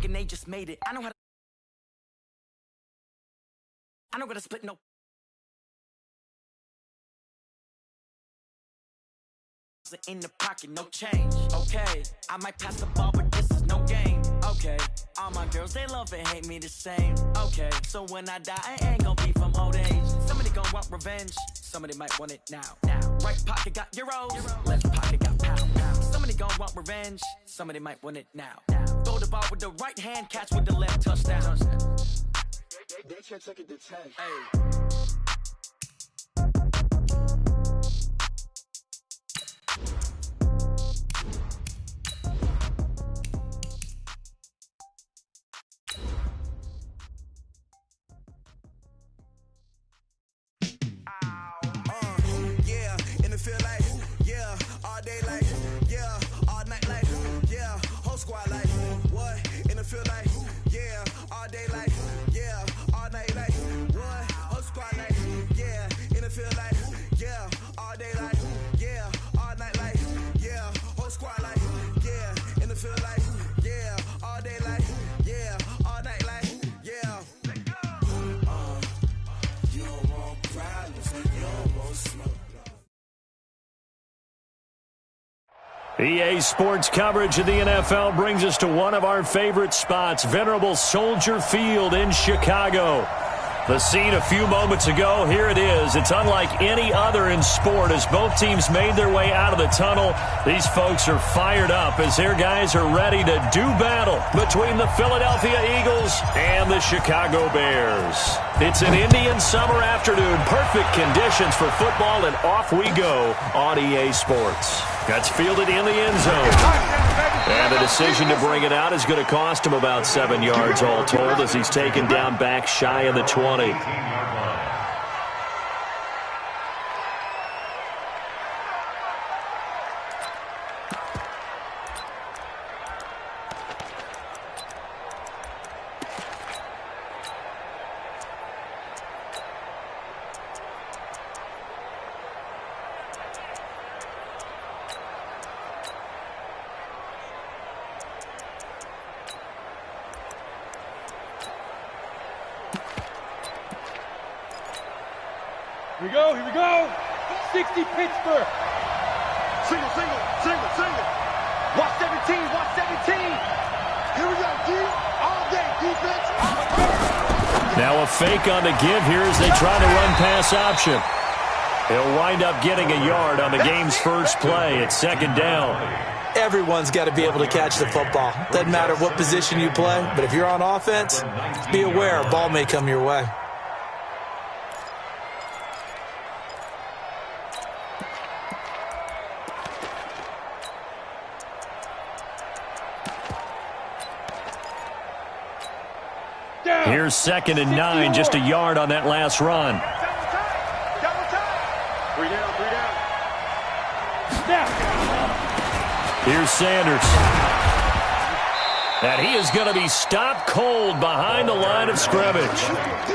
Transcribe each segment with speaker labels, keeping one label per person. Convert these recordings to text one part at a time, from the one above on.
Speaker 1: thinking they just made it. I know how to split no. In the pocket, no change. Okay, I might pass the ball, but this is no game. Okay, all my girls, they love and hate me the same. Okay, so when I die, I ain't gonna be from old age. Somebody gonna want revenge, somebody might want it now. Right pocket got euros, left pocket got pound. Somebody gonna want revenge, somebody might want it now. Throw the ball with the right hand, catch with the left, touchdown. They can't take it to 10. Hey.
Speaker 2: EA Sports coverage of the NFL brings us to one of our favorite spots, venerable Soldier Field in Chicago. The scene a few moments ago, here it is. It's unlike any other in sport as both teams made their way out of the tunnel. These folks are fired up as their guys are ready to do battle between the Philadelphia Eagles and the Chicago Bears. It's an Indian summer afternoon, perfect conditions for football, and off we go on EA Sports. That's fielded in the end zone. And the decision to bring it out is going to cost him about 7 yards all told as he's taken down back shy of the 20.
Speaker 3: Here we go. 60 Pittsburgh. Single. Watch 17. Here we go, D. All day, defense.
Speaker 2: Now a fake on the give here as they try to run pass option. He'll wind up getting a yard on the game's first play. It's second down.
Speaker 4: Everyone's got to be able to catch the football. Doesn't matter what position you play, but if you're on offense, be aware a ball may come your way.
Speaker 2: Here's 2nd and 9, just a yard on that last run.
Speaker 3: Double time. 3 down. Snap.
Speaker 2: Here's Sanders. And he is going to be stopped cold behind the line of scrimmage.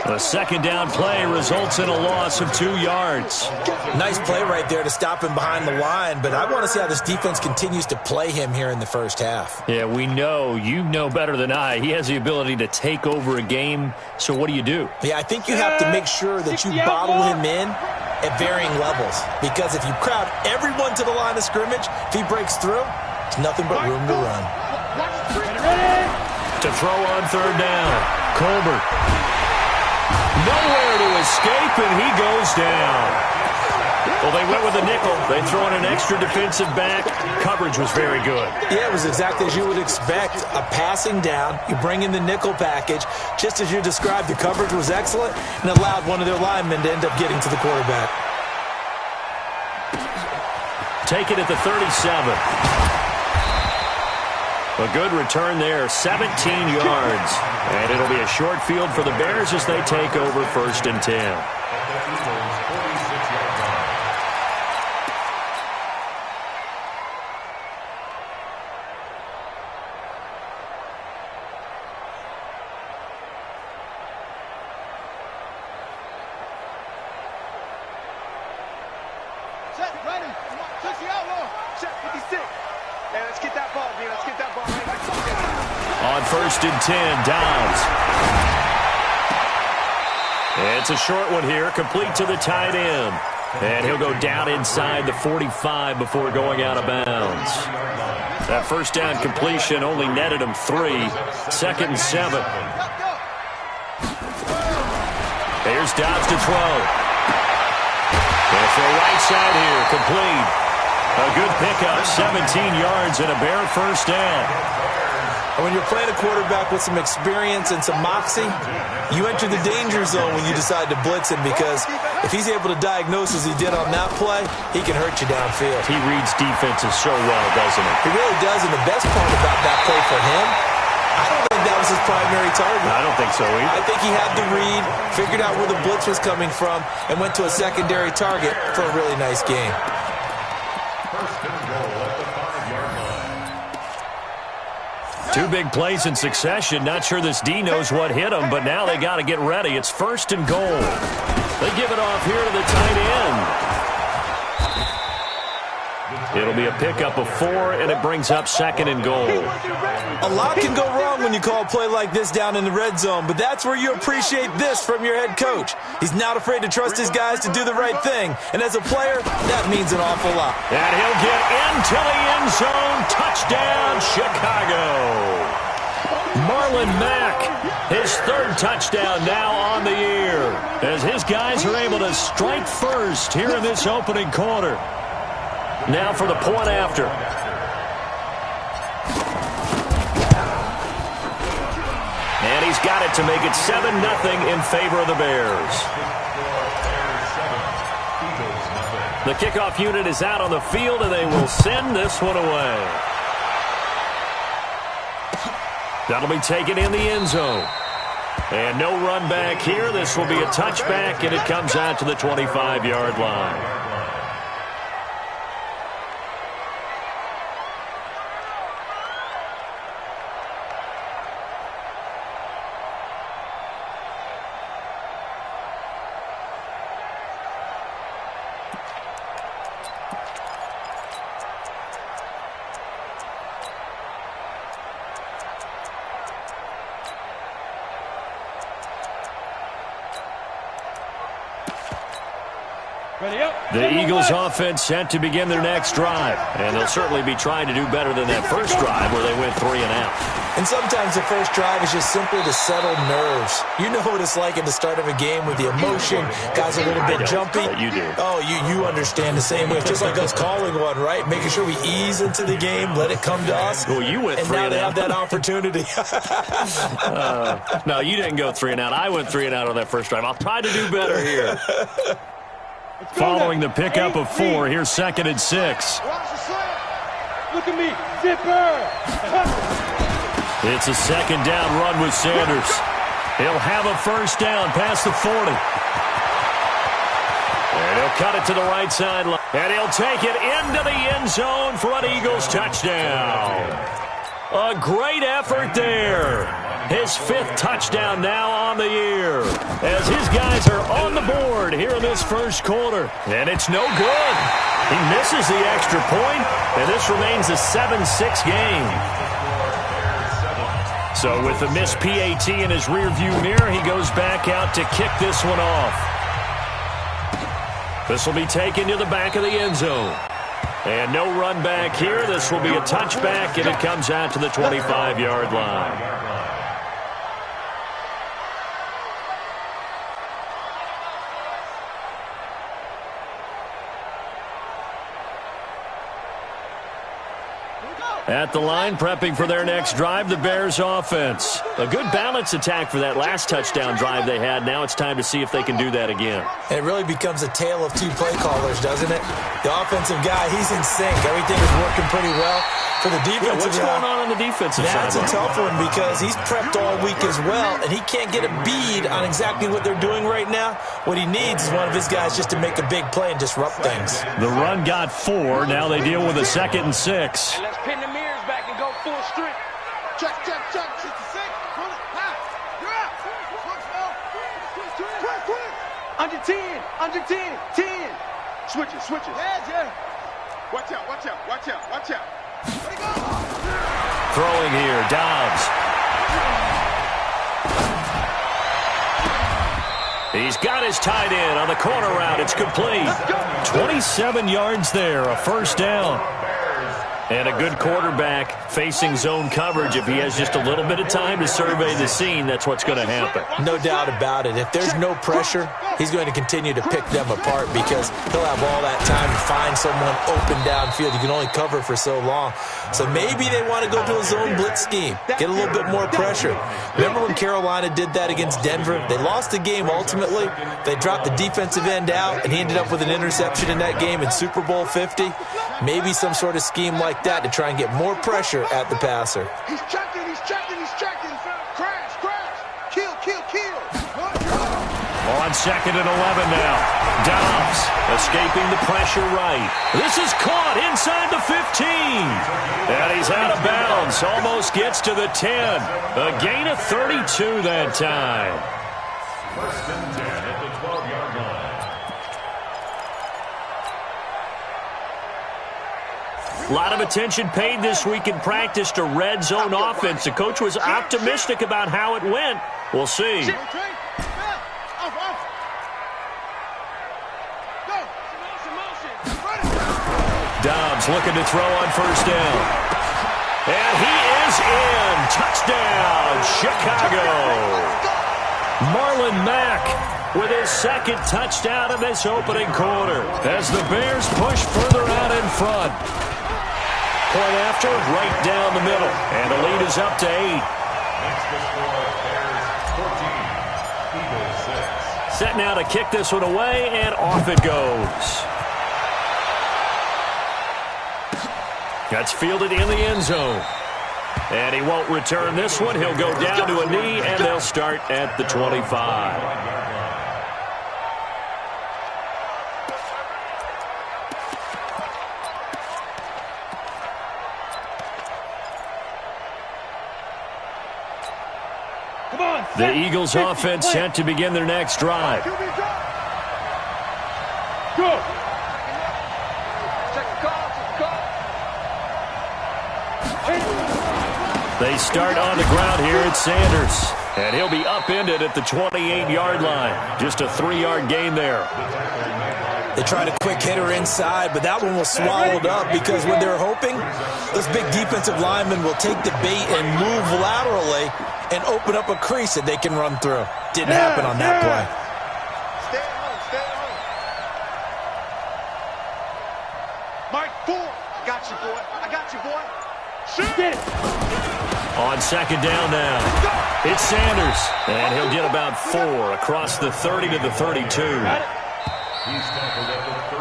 Speaker 2: The second down play results in a loss of 2 yards.
Speaker 4: Nice play right there to stop him behind the line, but I want to see how this defense continues to play him here in the first half.
Speaker 2: Yeah, we know. You know better than I. He has the ability to take over a game, so what do?
Speaker 4: Yeah, I think you have to make sure that you bottle him in at varying levels, because if you crowd everyone to the line of scrimmage, if he breaks through, it's nothing but room to run.
Speaker 2: To throw on 3rd down, Colbert. Nowhere to escape, and he goes down. Well, they went with a nickel. They throw in an extra defensive back. Coverage was very good.
Speaker 4: Yeah, it was exactly as you would expect. A passing down. You bring in the nickel package. Just as you described, the coverage was excellent and allowed one of their linemen to end up getting to the quarterback.
Speaker 2: Take it at the 37. A good return there, 17 yards. And it'll be a short field for the Bears as they take over 1st and 10.
Speaker 3: Check, ready. Check the outlaw. Check 56. Hey, let's get that ball, man. Let's get that ball.
Speaker 2: On 1st and 10, Downs. It's a short one here, complete to the tight end. And he'll go down inside the 45 before going out of bounds. That first down completion only netted him 3. 2nd and 7. Here's Dobbs to throw. And for the right side here, complete. A good pickup, 17 yards and a bare first down.
Speaker 4: And when you're playing a quarterback with some experience and some moxie, you enter the danger zone when you decide to blitz him, because if he's able to diagnose as he did on that play, he can hurt you downfield.
Speaker 2: He reads defenses so well, doesn't he?
Speaker 4: He really does, and the best part about that play for him, I don't think that was his primary target.
Speaker 2: I don't think so either.
Speaker 4: I think he had the read, figured out where the blitz was coming from, and went to a secondary target for a really nice game.
Speaker 2: Two big plays in succession. Not sure this D knows what hit him, but now they got to get ready. It's 1st and goal. They give it off here to the tight end. It'll be a pickup of 4, and it brings up 2nd and goal.
Speaker 4: A lot can go wrong when you call a play like this down in the red zone, but that's where you appreciate this from your head coach. He's not afraid to trust his guys to do the right thing, and as a player, that means an awful lot.
Speaker 2: And he'll get into the end zone. Touchdown, Chicago. Marlon Mack, his 3rd touchdown now on the year, as his guys are able to strike first here in this opening quarter. Now for the point after. And he's got it to make it 7-0 in favor of the Bears. The kickoff unit is out on the field, and they will send this one away. That'll be taken in the end zone. And no run back here. This will be a touchback, and it comes out to the 25-yard line. The Eagles offense set to begin their next drive, and they'll certainly be trying to do better than that first drive where they went 3 and out.
Speaker 4: And sometimes the first drive is just simply to settle nerves. You know what it's like at the start of a game with the emotion, guys a little bit jumpy.
Speaker 2: You do.
Speaker 4: Oh, you understand the same way. It's just like us calling one, right? Making sure we ease into the game, let it come to us.
Speaker 2: Well, you went 3 and out.
Speaker 4: And now they have that opportunity.
Speaker 2: No, you didn't go 3 and out. I went 3 and out on that first drive. I'll try to do better here. Following the pickup of 4, here's 2nd and 6.
Speaker 3: Look at me, zipper.
Speaker 2: It's a 2nd down run with Sanders. He'll have a first down past the 40. And he'll cut it to the right sideline. And he'll take it into the end zone for an Eagles touchdown. A great effort there. His 5th touchdown now on the year, as his guys are on the board here in this first quarter. And it's no good. He misses the extra point, and this remains a 7-6 game. So with the missed PAT in his rearview mirror, he goes back out to kick this one off. This will be taken to the back of the end zone. And no run back here. This will be a touchback, and it comes out to the 25-yard line. At the line, prepping for their next drive, the Bears offense. A good balance attack for that last touchdown drive they had. Now it's time to see if they can do that again.
Speaker 4: And it really becomes a tale of 2 play callers, doesn't it? The offensive guy, he's in sync. Everything is working pretty well. For the defensive
Speaker 2: what's going on the defensive side?
Speaker 4: That's a tough one because he's prepped all week as well, and he can't get a bead on exactly what they're doing right now. What he needs is one of his guys just to make a big play and disrupt things.
Speaker 2: The run got 4. Now they deal with a 2nd and 6.
Speaker 3: And let's pin the mirrors back and go full strength. Check, check, check. 66. Pull it. Pass. You're out. Under 10. Under 10. 10. Switch it. Switch it. Yeah. Watch out. Watch out. Watch out. Watch out.
Speaker 2: Throwing here, Dobbs. He's got his tight end on the corner route. It's complete. 27 yards there, a first down. And a good quarterback facing zone coverage. If he has just a little bit of time to survey the scene, that's what's going to happen.
Speaker 4: No doubt about it. If there's no pressure, he's going to continue to pick them apart because he'll have all that time to find someone open downfield. You can only cover for so long. So maybe they want to go to a zone blitz scheme, get a little bit more pressure. Remember when Carolina did that against Denver? They lost the game ultimately. They dropped the defensive end out, and he ended up with an interception in that game in Super Bowl 50. Maybe some sort of scheme like that to try and get more pressure at the passer.
Speaker 3: He's checking, he's checking, he's checking. Crash, crash. Kill, kill, kill.
Speaker 2: On 2nd and 11 now. Dobbs escaping the pressure right. This is caught inside the 15. And he's out of bounds. Almost gets to the 10. A gain of 32 that time.
Speaker 5: First and 10 at the 12-yard line.
Speaker 2: A lot of attention paid this week in practice to red zone offense. The coach was optimistic about how it went. We'll see. Dobbs looking to throw on first down. And he is in. Touchdown, Chicago. Marlon Mack with his second touchdown in this opening quarter as the Bears push further out in front. Point after, right down the middle. And the lead is up to 8.
Speaker 5: Next to score, Bears 14, Eagles 6.
Speaker 2: Set now to kick this one away, and off it goes. That's fielded in the end zone. And he won't return this one. He'll go down to a knee, and they'll start at the 25. The Eagles offense set to begin their next drive.
Speaker 3: Go.
Speaker 2: They start on the ground here at Sanders. And he'll be upended at the 28-yard line. Just a 3-yard gain there.
Speaker 4: They tried a quick hitter inside, but that one was swallowed up because when they're hoping, those big defensive linemen will take the bait and move laterally and open up a crease that they can run through. Didn't happen on that play.
Speaker 3: Stay at home, stay at home. Mike, 4. I got you, boy. I got you, boy. Shoot.
Speaker 2: On second down now, it's Sanders. And he'll get about 4 across the 30 to the 32.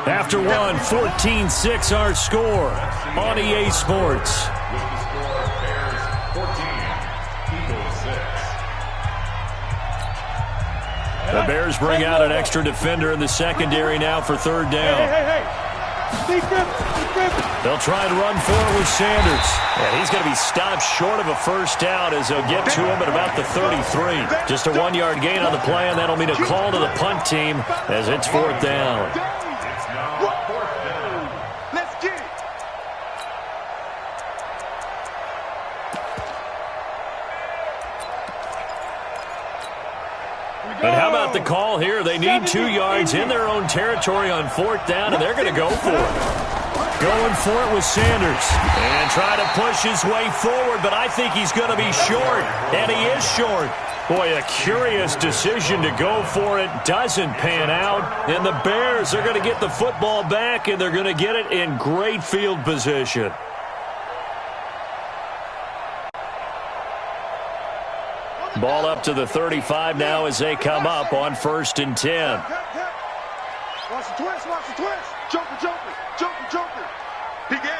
Speaker 2: After one, 14-6 our score on EA Sports.
Speaker 5: With the score, Bears 14, Eagles 6.
Speaker 2: The Bears bring out an extra defender in the secondary now for third down. They'll try and run forward with Sanders. And he's going to be stopped short of a first down as they'll get to him at about the 33. Just a 1-yard gain on the play, and that'll mean a call to the punt team as it's fourth down.
Speaker 5: It's now fourth down.
Speaker 3: Let's get it.
Speaker 2: And how about the call here? They need 2 yards in their own territory on fourth down, and they're going to go for it. Going for it with Sanders. And try to push his way forward, but I think he's going to be short. And he is short. Boy, a curious decision to go for it. Doesn't pan out. And the Bears are going to get the football back, and they're going to get it in great field position. Ball up to the 35 now as they come up on first and 10.
Speaker 3: Watch the twist, watch the twist. Joker, joker, joker, joker. He got it.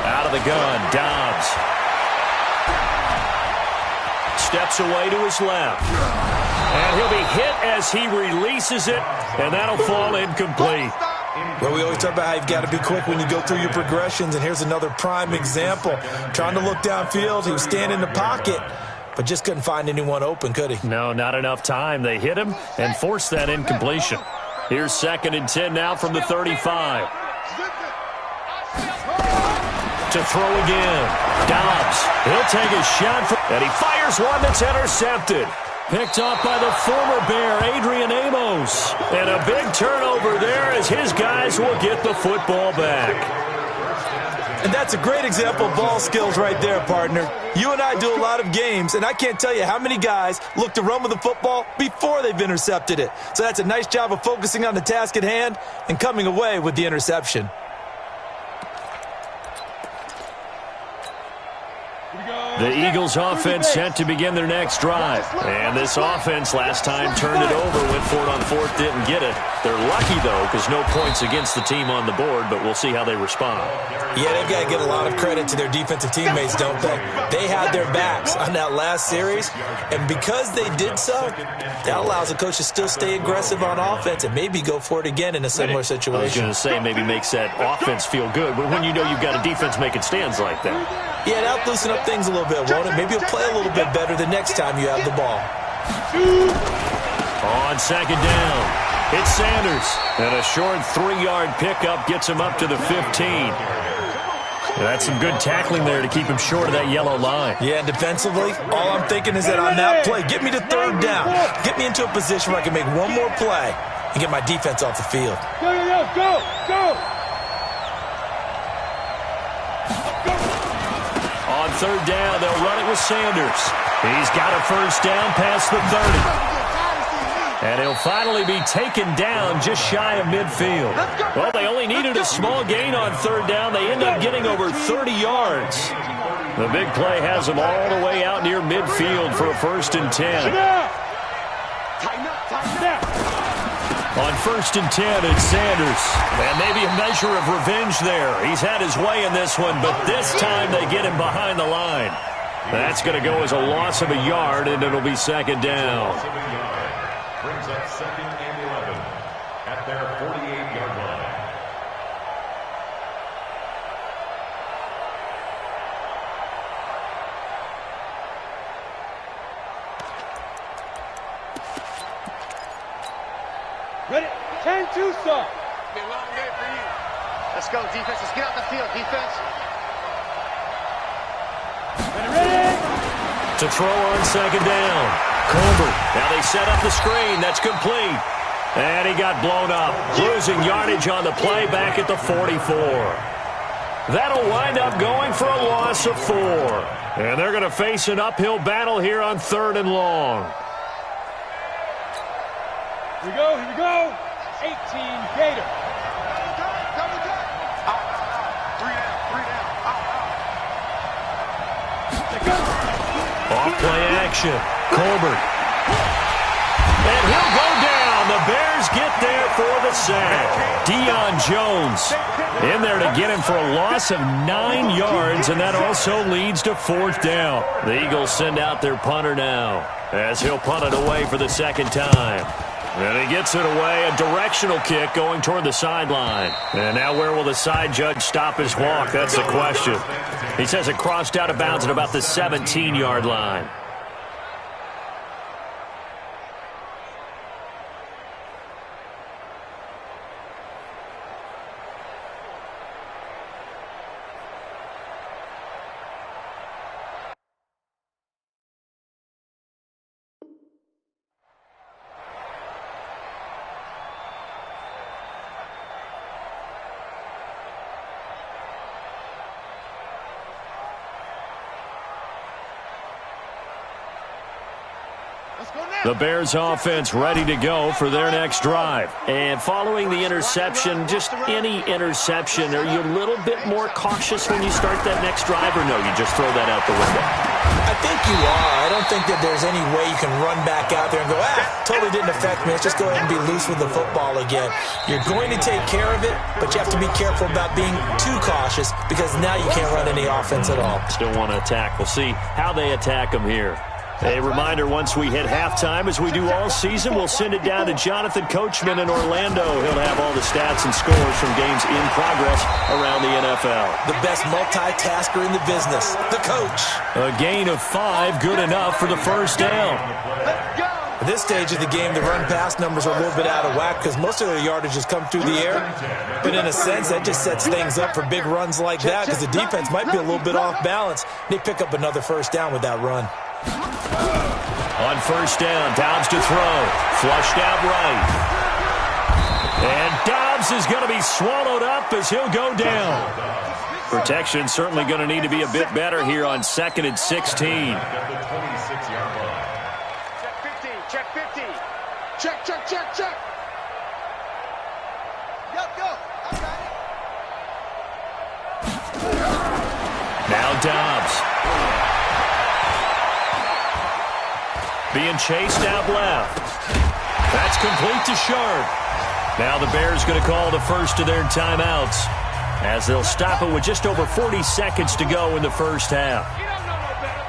Speaker 2: Out of the gun, Dobbs. Steps away to his left. And he'll be hit as he releases it, and that'll fall incomplete.
Speaker 4: Well, we always talk about how you've got to be quick when you go through your progressions, and here's another prime example. Trying to look downfield, he was standing in the pocket, but just couldn't find anyone open, could he?
Speaker 2: No, not enough time. They hit him and forced that incompletion. Here's second and 10 now from the 35. to throw again. Dobbs, he'll take a shot, and he fires one that's intercepted. Picked off by the former Bear, Adrian Amos. And a big turnover there as his guys will get the football back.
Speaker 4: And that's a great example of ball skills right there, partner. You and I do a lot of games, and I can't tell you how many guys look to run with the football before they've intercepted it. So that's a nice job of focusing on the task at hand and coming away with the interception.
Speaker 2: The Eagles offense set to begin their next drive. And this offense last time turned it over, went for it on fourth, didn't get it. They're lucky, though, because no points against the team on the board, but we'll see how they respond.
Speaker 4: Yeah, they've got to give a lot of credit to their defensive teammates, don't they? They had their backs on that last series, and because they did so, that allows the coach to still stay aggressive on offense and maybe go for it again in a similar situation.
Speaker 2: I was going to say maybe makes that offense feel good, but when you know you've got a defense making stands like that.
Speaker 4: Yeah, that'll loosen up things a little bit, won't it? Maybe you'll play a little bit better the next time you have the ball.
Speaker 2: On second down, it's Sanders. And a short 3-yard pickup gets him up to the 15. That's some good tackling there to keep him short of that yellow line.
Speaker 4: Yeah, and defensively, all I'm thinking is that on that play, get me to third down. Get me into a position where I can make one more play and get my defense off the field.
Speaker 3: Go!
Speaker 2: On third down, they'll run it with Sanders. He's got a first down past the 30. And he'll finally be taken down just shy of midfield. Well, they only needed a small gain on third down. They end up getting over 30 yards. The big play has them all the way out near midfield for a 1st and 10.
Speaker 3: Tighten up.
Speaker 2: On 1st and 10, it's Sanders. And maybe a measure of revenge there. He's had his way in this one, but this time they get him behind the line. That's going to go as a loss of a yard, and it'll be second down.
Speaker 5: Brings up 2nd and 11 at their 48-yard line.
Speaker 3: Ready? 10-2, sir.
Speaker 6: Be a long day for you. Let's go, defense. Let's get out the field, defense.
Speaker 3: Ready?
Speaker 2: To throw on second down. Colbert. Now they set up the screen. That's complete. And he got blown up. Losing yardage on the play back at the 44. That'll wind up going for a loss of 4. And they're going to face an uphill battle here on 3rd and long.
Speaker 3: Here we go. 18, Gator.
Speaker 2: Off play action. Colbert. And he'll go down. The Bears get there for the sack. Deion Jones in there to get him for a loss of 9 yards, and that also leads to 4th down. The Eagles send out their punter now as he'll punt it away for the 2nd time. And he gets it away, a directional kick going toward the sideline. And now where will the side judge stop his walk? That's the question. He says it crossed out of bounds at about the 17-yard line. The Bears offense ready to go for their next drive. And following the interception, just any interception, are you a little bit more cautious when you start that next drive, or no, you just throw that out the window?
Speaker 4: I think you are. I don't think that there's any way you can run back out there and go, totally didn't affect me. Let's just go ahead and be loose with the football again. You're going to take care of it, but you have to be careful about being too cautious because now you can't run any offense at all.
Speaker 2: Still want to attack. We'll see how they attack them here. A reminder, once we hit halftime, as we do all season, we'll send it down to Jonathan Coachman in Orlando. He'll have all the stats and scores from games in progress around the NFL.
Speaker 4: The best multitasker in the business, the coach.
Speaker 2: A gain of 5, good enough for the first down.
Speaker 6: Let's go!
Speaker 4: At this stage of the game, the run-pass numbers are a little bit out of whack because most of their yardage has come through the air. But in a sense, that just sets things up for big runs like that because the defense might be a little bit off balance. They pick up another first down with that run.
Speaker 2: On first down, Dobbs to throw. Flushed out right. And Dobbs is going to be swallowed up as he'll go down. Protection certainly going to need to be a bit better here on 2nd and 16.
Speaker 3: Check 50. Check. Yup, go. I got it.
Speaker 2: Now Dobbs. Being chased out left. That's complete to Sharp. Now the Bears going to call the first of their timeouts as they'll stop it with just over 40 seconds to go in the first half.
Speaker 3: You don't know no better.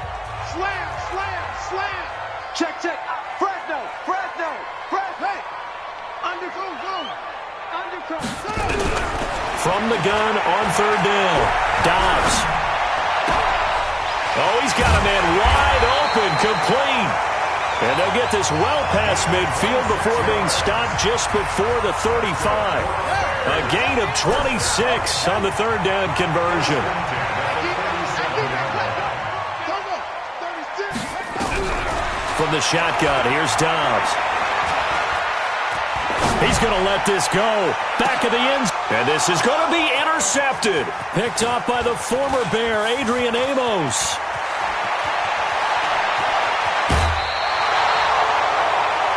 Speaker 3: Slam. Check. Fresno. Hey. Undercoat.
Speaker 2: From the gun on third down. Dobbs. Oh, he's got a man wide open, complete. And they'll get this well past midfield before being stopped just before the 35. A gain of 26 on the third down conversion. From the shotgun, here's Dobbs. He's going to let this go. Back of the end. And this is going to be intercepted. Picked off by the former Bear, Adrian Amos.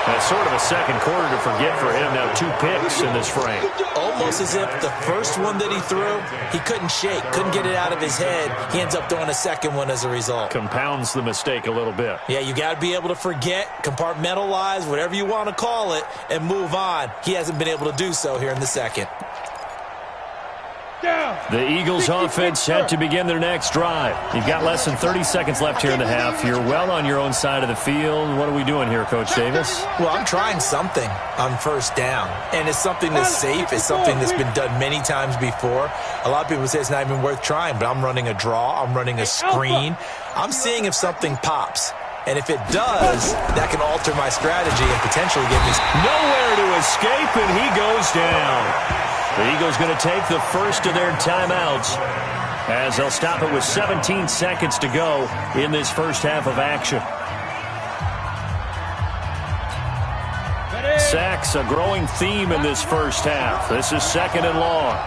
Speaker 2: That's sort of a second quarter to forget for him. Now 2 picks in this frame.
Speaker 4: Almost as if the first one that he threw, he couldn't shake, couldn't get it out of his head. He ends up throwing a second one as a result.
Speaker 2: Compounds the mistake a little bit.
Speaker 4: Yeah, you got to be able to forget, compartmentalize, whatever you want to call it, and move on. He hasn't been able to do so here in the second.
Speaker 2: The Eagles offense set to begin their next drive. You've got less than 30 seconds left here in the half. You're well on your own side of the field. What are we doing here, Coach Davis?
Speaker 4: Well, I'm trying something on first down, and it's something that's safe. It's something that's been done many times before. A lot of people say it's not even worth trying, but I'm running a draw. I'm running a screen. I'm seeing if something pops. And if it does, that can alter my strategy and potentially get me
Speaker 2: nowhere to escape, and he goes down. The Eagles going to take the first of their timeouts as they'll stop it with 17 seconds to go in this first half of action. Sacks, a growing theme in this first half. This is 2nd and long.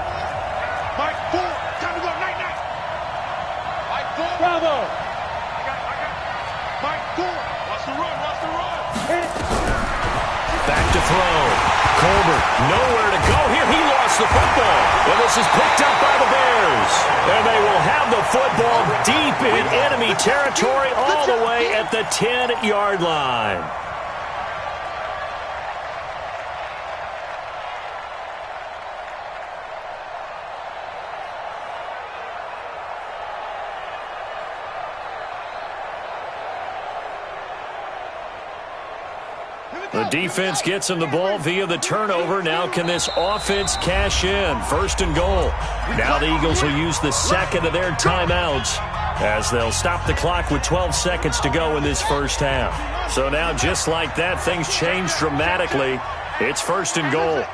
Speaker 3: Mike 4. Time to go. Night. Mike 4. Bravo. I got. Mike 4. Watch the run.
Speaker 2: Back to throw. Colbert, nowhere to go here. He lost the football. And this is picked up by the Bears. And they will have the football deep in enemy territory all the way at the 10-yard line. The defense gets him the ball via the turnover. Now can this offense cash in? 1st and goal. Now the Eagles will use the second of their timeouts as they'll stop the clock with 12 seconds to go in this first half. So now just like that, things change dramatically. It's 1st and goal.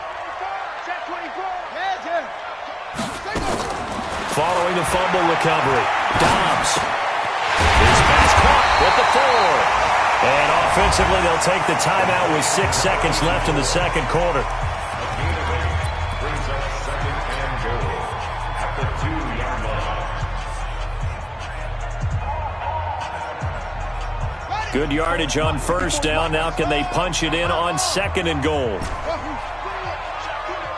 Speaker 2: Following the fumble recovery, Dobbs. His pass caught with the 4. And offensively, they'll take the timeout with 6 seconds left in the second quarter.
Speaker 5: Brings up 2nd and goal at the 2-yard line.
Speaker 2: Good yardage on first down. Now can they punch it in on 2nd and goal?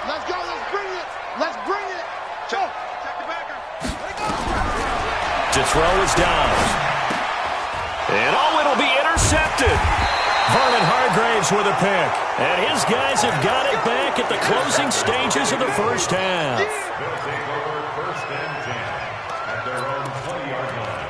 Speaker 3: Let's go. Let's bring it. Check the backer.
Speaker 2: To throw is Dobbs. And it'll be intercepted. Vernon Hargraves with a pick. And his guys have got it back at the closing stages of the first half.
Speaker 5: They'll take over 1st and 10 at their own 20-yard line.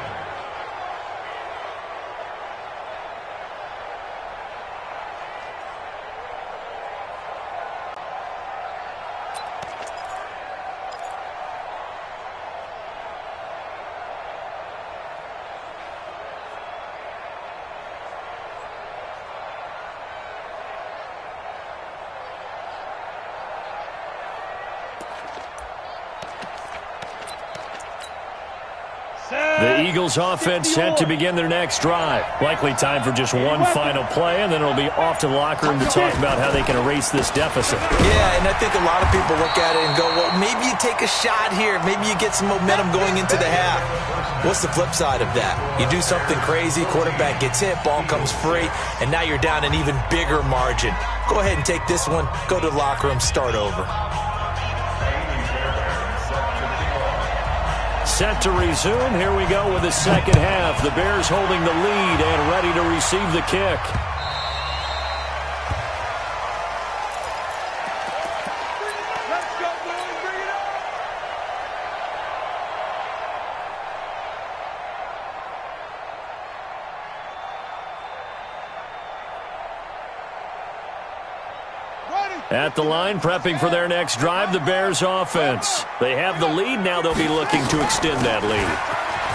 Speaker 2: Eagles offense set to begin their next drive. Likely time for just one final play, and then it'll be off to the locker room to talk about how they can erase this deficit.
Speaker 4: Yeah, and I think a lot of people look at it and go, well, maybe you take a shot here. Maybe you get some momentum going into the half. What's the flip side of that? You do something crazy, quarterback gets hit, ball comes free, and now you're down an even bigger margin. Go ahead and take this one, go to the locker room, start over.
Speaker 2: Set to resume. Here we go with the second half. The Bears holding the lead and ready to receive the kick.
Speaker 3: Let's go, boys. Bring it on.
Speaker 2: At the line, prepping for their next drive, the Bears offense. They have the lead. Now they'll be looking to extend that lead.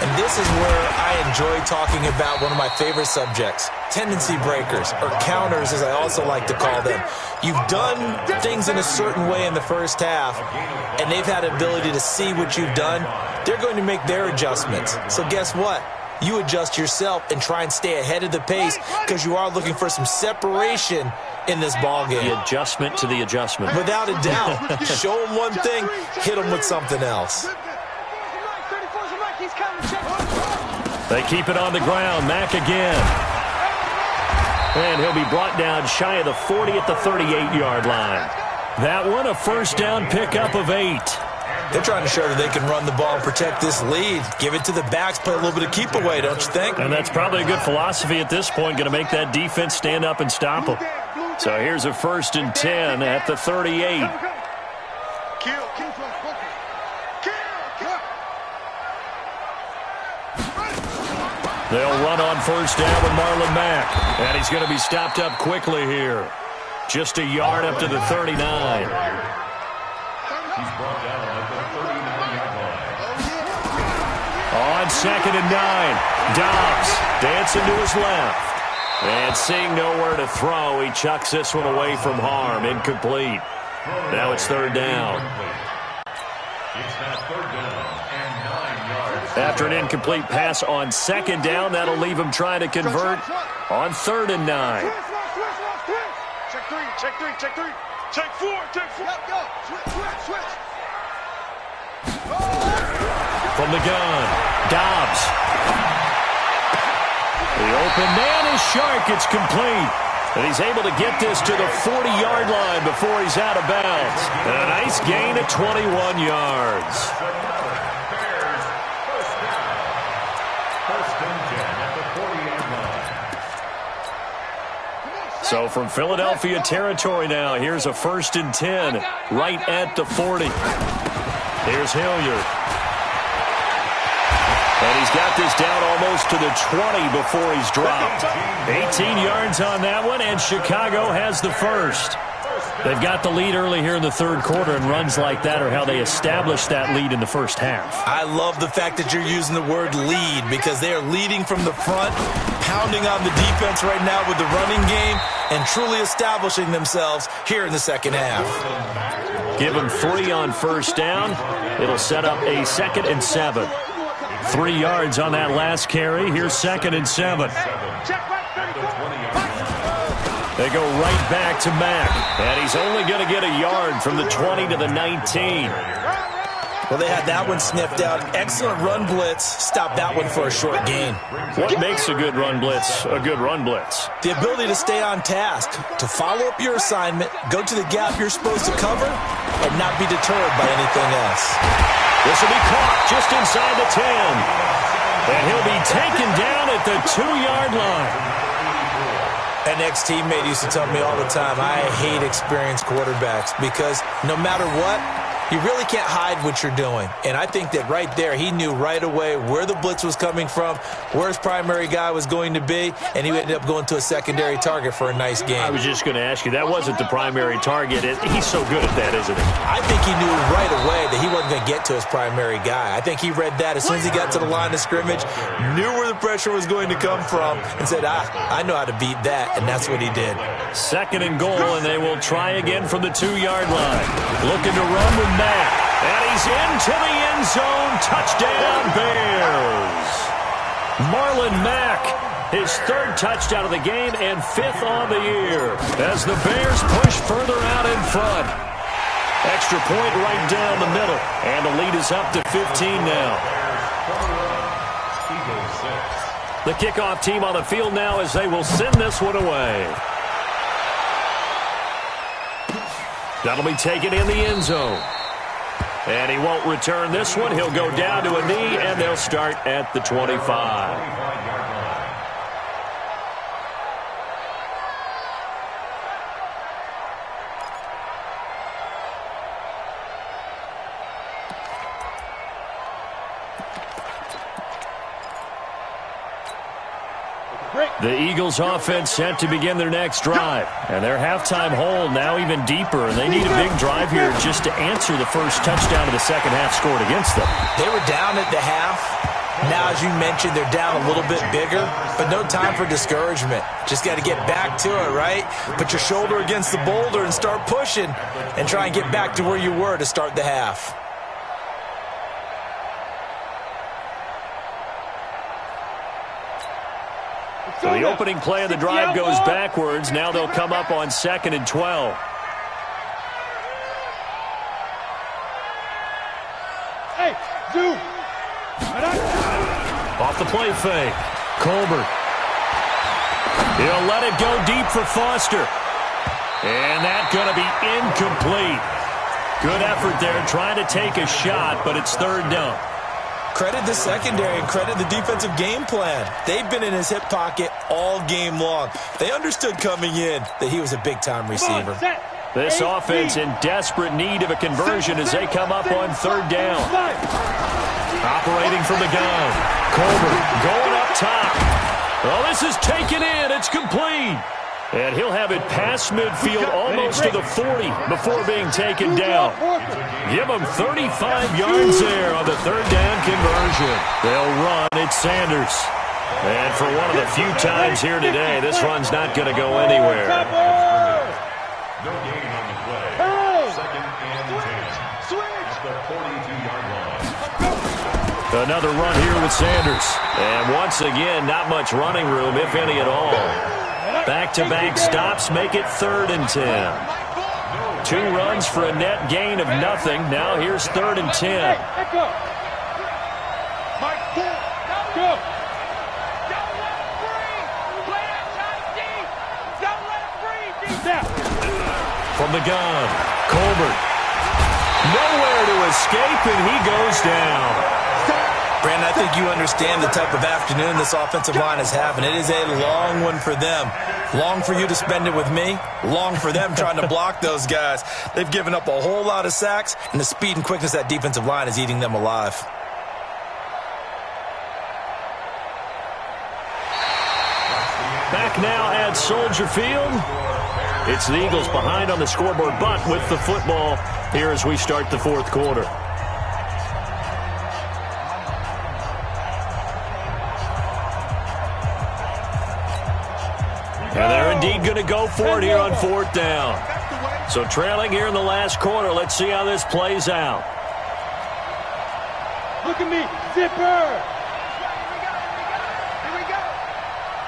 Speaker 4: And this is where I enjoy talking about one of my favorite subjects, tendency breakers, or counters as I also like to call them. You've done things in a certain way in the first half, and they've had the ability to see what you've done. They're going to make their adjustments. So guess what? You adjust yourself and try and stay ahead of the pace because you are looking for some separation in this ball game.
Speaker 2: The adjustment to the adjustment.
Speaker 4: Without a doubt. Show them one thing, hit them with something else.
Speaker 2: They keep it on the ground. Mack again. And he'll be brought down shy of the 40 at the 38-yard line. That one, a first down pickup of 8.
Speaker 4: They're trying to show that they can run the ball and protect this lead. Give it to the backs, play a little bit of keep away, don't you think?
Speaker 2: And that's probably a good philosophy at this point, going to make that defense stand up and stop them. So here's a 1st and 10 at the 38. They'll run on first down with Marlon Mack. And he's going to be stopped up quickly here. Just a yard up to the 39.
Speaker 5: He's brought down at the 39-yard line.
Speaker 2: On 2nd and 9, Dobbs dancing to his left. And seeing nowhere to throw, he chucks this one away from harm. Incomplete. Now it's 3rd down.
Speaker 5: It's now 3rd down and 9 yards.
Speaker 2: After an incomplete pass on 2nd down, that'll leave him trying to convert on 3rd and 9.
Speaker 3: Check 3, check 3, check 3. Check 4, check 4. Go. Switch.
Speaker 2: From the gun, Dobbs. The open man is Shark. It's complete. And he's able to get this to the 40-yard line before he's out of bounds. And a nice gain of 21 yards.
Speaker 5: Bears, first down. 1st and 10 at the 40-yard line.
Speaker 2: So from Philadelphia territory now, here's a 1st and 10 right at the 40. Here's Hilliard. And he's got this down almost to the 20 before he's dropped. 18 yards on that one, and Chicago has the first. They've got the lead early here in the 3rd quarter, and runs like that are how they established that lead in the first half.
Speaker 4: I love the fact that you're using the word lead because they are leading from the front, pounding on the defense right now with the running game, and truly establishing themselves here in the second half.
Speaker 2: Give them 3 on first down. It'll set up a 2nd and 7. 3 yards on that last carry. Here's 2nd and 7. They go right back to Mack. And he's only going to get a yard from the 20 to the 19.
Speaker 4: Well, they had that one sniffed out. Excellent run blitz. Stop that one for a short gain.
Speaker 2: What makes a good run blitz a good run blitz?
Speaker 4: The ability to stay on task, to follow up your assignment, go to the gap you're supposed to cover, and not be deterred by anything else.
Speaker 2: This will be caught just inside the 10. And he'll be taken down at the 2-yard line.
Speaker 4: An ex-teammate used to tell me all the time, I hate experienced quarterbacks because no matter what, you really can't hide what you're doing. And I think that right there, he knew right away where the blitz was coming from, where his primary guy was going to be, and he ended up going to a secondary target for a nice game.
Speaker 2: I was just going to ask you, that wasn't the primary target. He's so good at that, isn't he?
Speaker 4: I think he knew right away that he wasn't going to get to his primary guy. I think he read that as soon as he got to the line of scrimmage, knew where the pressure was going to come from, and said, I know how to beat that, and that's what he did.
Speaker 2: 2nd and goal, and they will try again from the 2-yard line. Looking to run with Mack. And he's into the end zone. Touchdown, Bears. Marlon Mack, his third touchdown of the game and fifth on the year as the Bears push further out in front. Extra point right down the middle, and the lead is up to 15 now. The kickoff team on the field now as they will send this one away. That'll be taken in the end zone. And he won't return this one. He'll go down to a knee, and they'll start at the 25. The Eagles offense set to begin their next drive. And their halftime hole now even deeper. And they need a big drive here just to answer the first touchdown of the second half scored against them.
Speaker 4: They were down at the half. Now, as you mentioned, they're down a little bit bigger. But no time for discouragement. Just got to get back to it, right? Put your shoulder against the boulder and start pushing. And try and get back to where you were to start the half.
Speaker 2: So the opening play of the drive goes backwards. Now they'll come up on 2nd and 12.
Speaker 3: Hey, zoom.
Speaker 2: Off the play fake. Colbert. He'll let it go deep for Foster. And that's going to be incomplete. Good effort there trying to take a shot, but it's third down.
Speaker 4: Credit the secondary and credit the defensive game plan. They've been in his hip pocket all game long. They understood coming in that he was a big-time receiver.
Speaker 2: This offense in desperate need of a conversion as they come up on third down. Operating from the gun. Colbert going up top. Well, this is taken in. It's complete. And he'll have it past midfield almost to the 40 before being taken down. Give him 35 yards there on the third down conversion. They'll run. It's Sanders. And for one of the few times here today, this run's not going to go anywhere.
Speaker 5: No gain on the play. 2nd and 10. At the 42-yard line.
Speaker 2: Another run here with Sanders. And once again, not much running room, if any at all. Back-to-back stops make it 3rd and 10. 2 runs for a net gain of nothing. Now here's 3rd and 10.
Speaker 3: Mike, go.
Speaker 7: Don't let it free. Play that tight deep. Don't let it free. Deep down.
Speaker 2: From the gun, Colbert. Nowhere to escape, and he goes down.
Speaker 4: Brandon, I think you understand the type of afternoon this offensive line is having. It is a long one for them. Long for you to spend it with me. Long for them trying to block those guys. They've given up a whole lot of sacks, and the speed and quickness of that defensive line is eating them alive.
Speaker 2: Back now at Soldier Field. It's the Eagles behind on the scoreboard, but with the football here as we start the 4th quarter. And they're indeed going to go for it here on 4th down. So trailing here in the last quarter. Let's see how this plays out.
Speaker 3: Look at me, zipper.
Speaker 6: Here we go.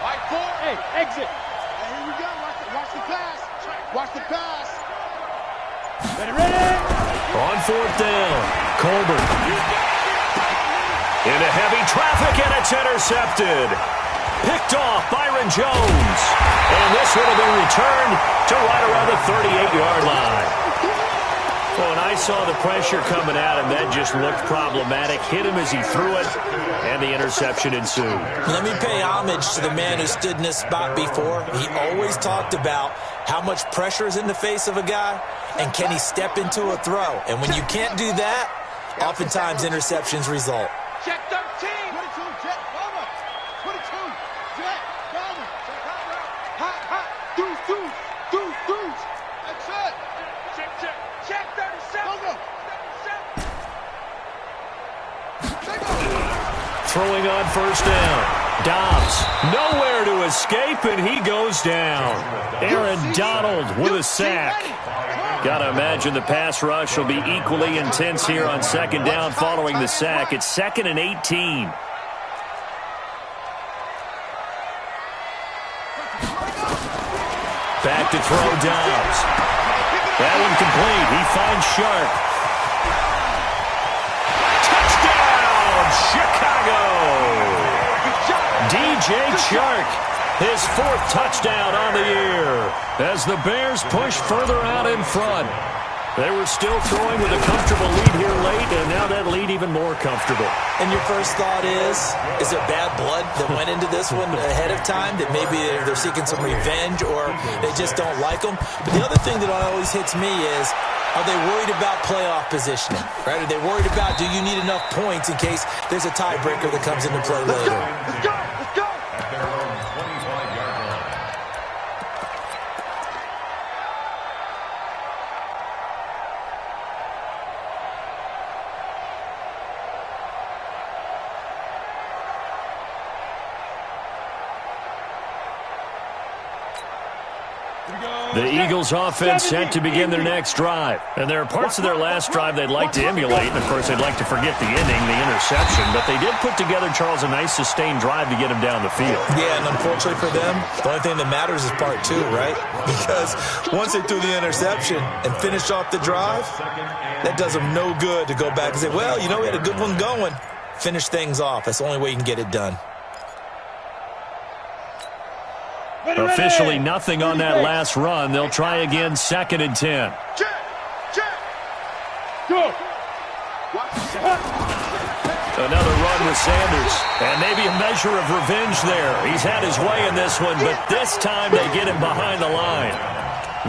Speaker 6: Mike, 4.
Speaker 3: Hey, exit.
Speaker 6: Here we go. Watch the pass. Watch the pass.
Speaker 3: Ready.
Speaker 2: On 4th down, Colbert. Into heavy traffic, and it's intercepted. Picked off Byron Jones. And this would have been returned to right around the 38-yard line. Well, when I saw the pressure coming at him, that just looked problematic. Hit him as he threw it, and the interception ensued.
Speaker 4: Let me pay homage to the man who stood in this spot before. He always talked about how much pressure is in the face of a guy, and can he step into a throw. And when you can't do that, oftentimes interceptions result.
Speaker 6: Check 13. 22, check. Mama. 22, check. Mama. Check. Hot, hot. Deuce. That's it. Check 37. Go.
Speaker 2: Throwing on 1st down. Dobbs, nowhere to escape, and he goes down. Aaron Donald with a sack. Got to imagine the pass rush will be equally intense here on 2nd down following the sack. It's 2nd and 18. Back to throw Dobbs. That one complete. He finds Sharp. Touchdown, Chicago! DJ Chark, his 4th touchdown on the year. As the Bears push further out in front. They were still throwing with a comfortable lead here late, and now that lead even more comfortable.
Speaker 4: And your first thought is there bad blood that went into this one ahead of time, that maybe they're seeking some revenge or they just don't like them? But the other thing that always hits me is, are they worried about playoff positioning? Right? Are they worried about, do you need enough points in case there's a tiebreaker that comes into play later?
Speaker 3: Let's go! Let's go!
Speaker 5: At their own 25-yard line.
Speaker 2: The Eagles offense set to begin their next drive. And there are parts of their last drive they'd like to emulate. And, of course, they'd like to forget the inning, the interception. But they did put together, Charles, a nice sustained drive to get him down the field.
Speaker 4: Yeah, and unfortunately for them, the only thing that matters is part 2, right? Because once they threw the interception and finished off the drive, that does them no good to go back and say, well, you know, we had a good one going. Finish things off. That's the only way you can get it done.
Speaker 2: Officially nothing on that last run. They'll try again, 2nd and 10.
Speaker 3: Check! Check! Go!
Speaker 2: Another run with Sanders. And maybe a measure of revenge there. He's had his way in this one, but this time they get him behind the line.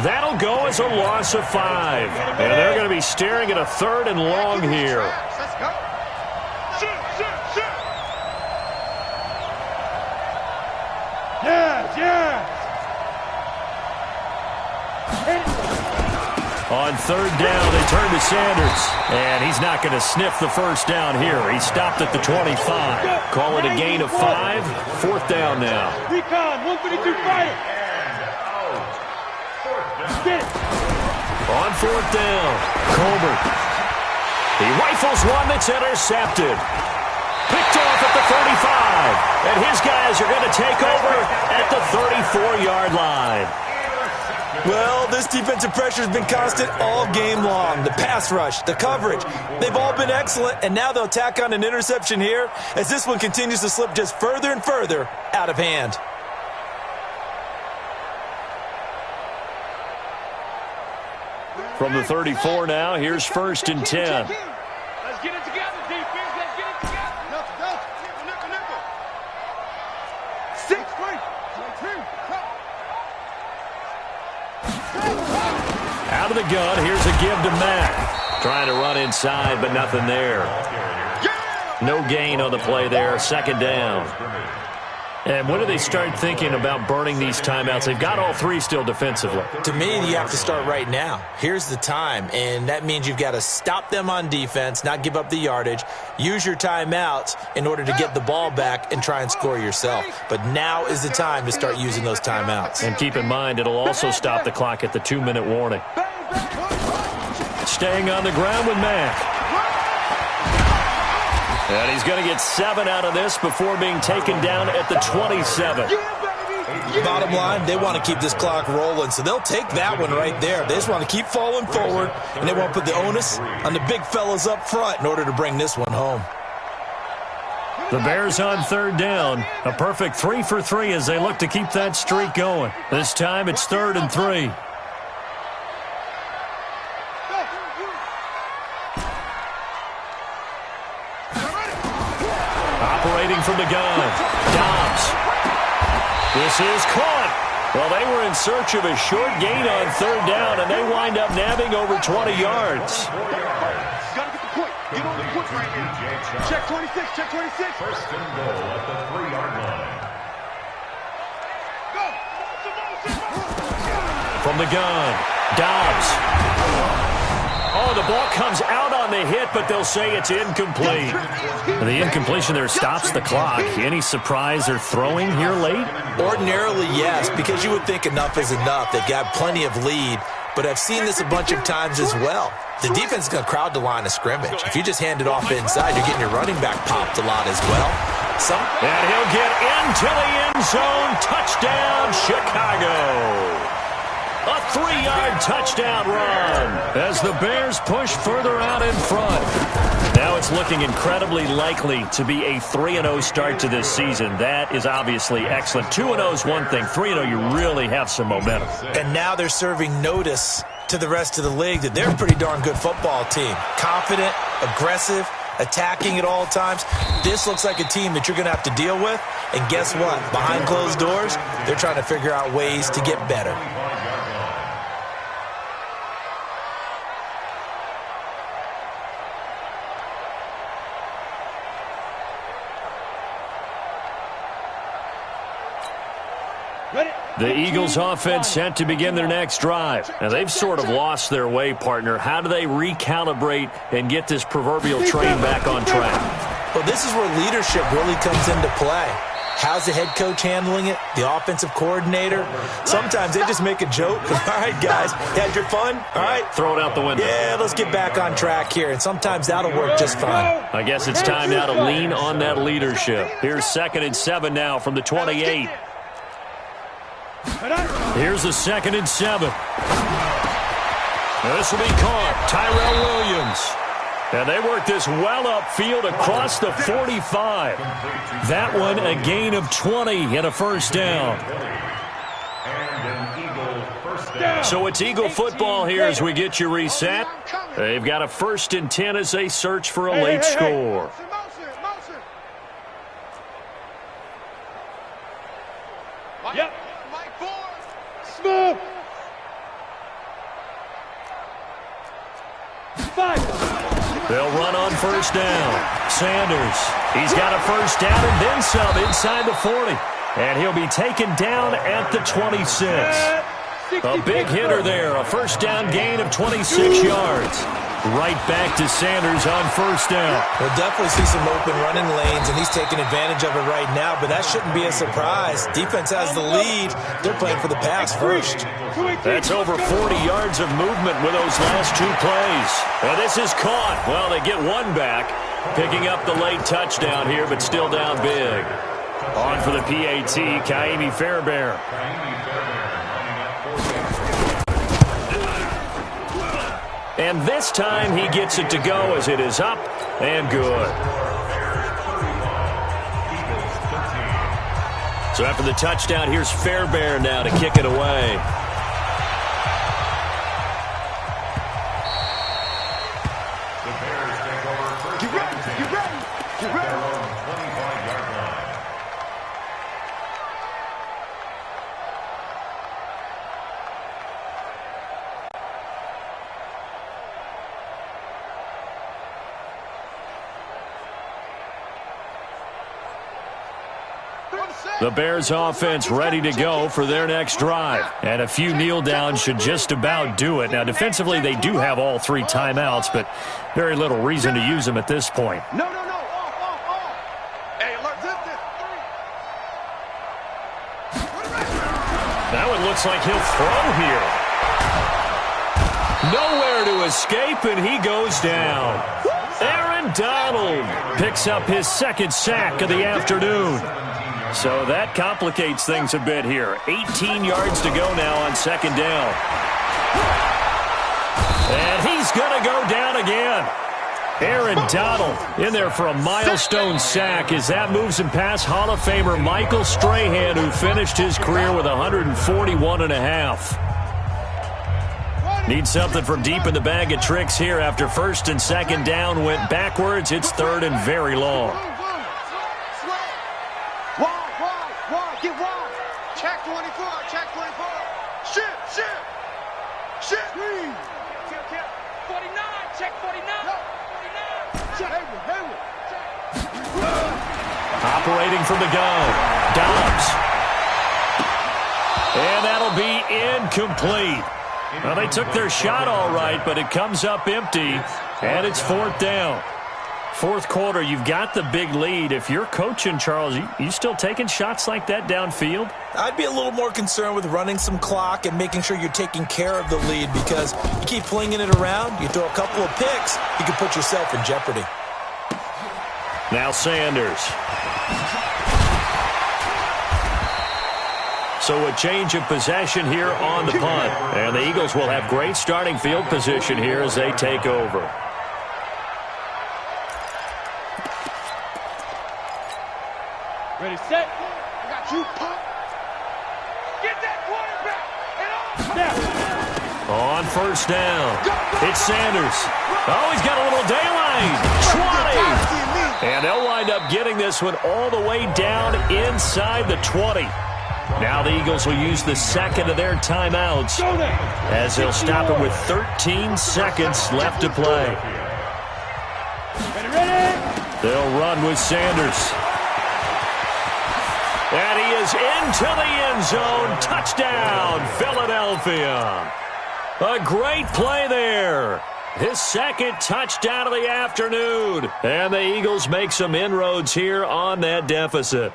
Speaker 2: That'll go as a loss of 5. And they're going to be staring at a 3rd and long here.
Speaker 3: Let's go! Shoot! Shoot! Shoot! Yes! Yes!
Speaker 2: On 3rd down, they turn to Sanders. And he's not going to sniff the first down here. He stopped at the 25. Call it a gain of 5. 4th down now.
Speaker 3: Recon, 152 fighter. Get it.
Speaker 2: On 4th down, Colbert. He rifles one that's intercepted. Picked off at the 35. And his guys are going to take over at the 34-yard line.
Speaker 4: Well, this defensive pressure has been constant all game long. The pass rush, the coverage, they've all been excellent, and now they'll tack on an interception here as this one continues to slip just further and further out of hand.
Speaker 2: From the 34 now, here's 1st and 10.
Speaker 3: Let's get it together, defense. Let's get it together. Nickel. 6 3.
Speaker 2: Out of the gun, here's a give to Mack. Trying to run inside, but nothing there. No gain on the play there, 2nd down. And when do they start thinking about burning these timeouts? They've got all 3 still defensively.
Speaker 4: To me, you have to start right now. Here's the time, and that means you've got to stop them on defense, not give up the yardage, use your timeouts in order to get the ball back and try and score yourself. But now is the time to start using those timeouts.
Speaker 2: And keep in mind, it'll also stop the clock at the 2-minute warning. Staying on the ground with Mack. And he's going to get 7 out of this before being taken down at the 27.
Speaker 4: Bottom line, they want to keep this clock rolling, so they'll take that one right there. They just want to keep falling forward, and they want to put the onus on the big fellas up front in order to bring this one home.
Speaker 2: The Bears on 3rd down. A perfect 3 for 3 as they look to keep that streak going. This time it's 3rd and 3. Operating from the gun, Dobbs. This is caught. Well, they were in search of a short gain on 3rd down, and they wind up nabbing over 20 yards.
Speaker 3: Gotta get the point. Get on the point right now. Check 26. Check 26.
Speaker 5: 1st and goal at the 3-yard line.
Speaker 3: Go.
Speaker 2: From the gun, Dobbs. Oh, the ball comes out on the hit, but they'll say it's incomplete. The incompletion there stops the clock. Any surprise they're throwing here late?
Speaker 4: Ordinarily, yes, because you would think enough is enough. They've got plenty of lead, but I've seen this a bunch of times as well. The defense is going to crowd the line of scrimmage. If you just hand it off inside, you're getting your running back popped a lot as well.
Speaker 2: And he'll get into the end zone. Touchdown, Chicago. A 3-yard touchdown run as the Bears push further out in front. Now it's looking incredibly likely to be a 3-0 start to this season. That is obviously excellent. 2-0 is one thing. 3-0, you really have some momentum.
Speaker 4: And now they're serving notice to the rest of the league that they're a pretty darn good football team. Confident, aggressive, attacking at all times. This looks like a team that you're going to have to deal with. And guess what? Behind closed doors, they're trying to figure out ways to get better.
Speaker 2: The Eagles offense set to begin their next drive. Now, they've sort of lost their way, partner. How do they recalibrate and get this proverbial train back on track?
Speaker 4: Well, this is where leadership really comes into play. How's the head coach handling it? The offensive coordinator? Sometimes they just make a joke. All right, guys, had your fun? All right.
Speaker 2: Throw it out the window.
Speaker 4: Yeah, let's get back on track here. And sometimes that'll work just fine.
Speaker 2: I guess it's time now to lean on that leadership. Here's 2nd and 7 now from the 28. Here's the 2nd and 7. Now this will be caught. Tyrell Williams. And they work this well upfield across the 45. That one a gain of 20 and a first down. So it's Eagle football here as we get you reset. They've got a 1st and 10 as they search for a late score.
Speaker 3: Yep. Smooth. 5.
Speaker 2: They'll run on first down. Sanders, he's got a first down and then some inside the 40. And he'll be taken down at the 26. A big hitter there, a first down gain of 26 yards. Right back to Sanders on first down.
Speaker 4: We'll definitely see some open running lanes, and he's taking advantage of it right now, but that shouldn't be a surprise. Defense has the lead. They're playing for the pass first.
Speaker 2: That's over 40 yards of movement with those last 2 plays. And this is caught. Well, they get one back, picking up the late touchdown here, but still down big. On for the PAT, Kaimi Fairbairn. And this time he gets it to go as it is up and good. So after the touchdown, here's Fairbairn now to kick it away. The Bears offense ready to go for their next drive. And a few kneel downs should just about do it. Now, defensively, they do have all 3 timeouts, but very little reason to use them at this point.
Speaker 3: No. Off. Hey, alert, this. 3.
Speaker 2: Now it looks like he'll throw here. Nowhere to escape, and he goes down. Aaron Donald picks up his 2nd sack of the afternoon. So that complicates things a bit here. 18 yards to go now on 2nd down. And he's going to go down again. Aaron Donald in there for a milestone sack as that moves him past Hall of Famer Michael Strahan, who finished his career with 141.5. Need something from deep in the bag of tricks here after 1st and 2nd down went backwards. It's 3rd and very long.
Speaker 6: Get wide. Check 24. Check 24. Shit.
Speaker 7: 49. Check 49. 49.
Speaker 3: Hayward.
Speaker 2: Operating from the gun. Dobbs. And that'll be incomplete. Well, they took their shot all right, but it comes up empty, and it's 4th down. 4th quarter, you've got the big lead. If you're coaching, Charles, you still taking shots like that downfield?
Speaker 4: I'd be a little more concerned with running some clock and making sure you're taking care of the lead, because you keep flinging it around, you throw a couple of picks, you can put yourself in jeopardy.
Speaker 2: Now Sanders. So a change of possession here on the punt. And the Eagles will have great starting field position here as they take over.
Speaker 3: Ready, set. I got you, pop. Get that quarterback. And
Speaker 2: on first down, it's Sanders. Oh, he's got a little daylight. 20. And they'll wind up getting this one all the way down inside the 20. Now the Eagles will use the second of their timeouts as they'll stop it with 13 seconds left to play. They'll run with Sanders. And he is into the end zone. Touchdown, Philadelphia. A great play there. His second touchdown of the afternoon. And the Eagles make some inroads here on that deficit.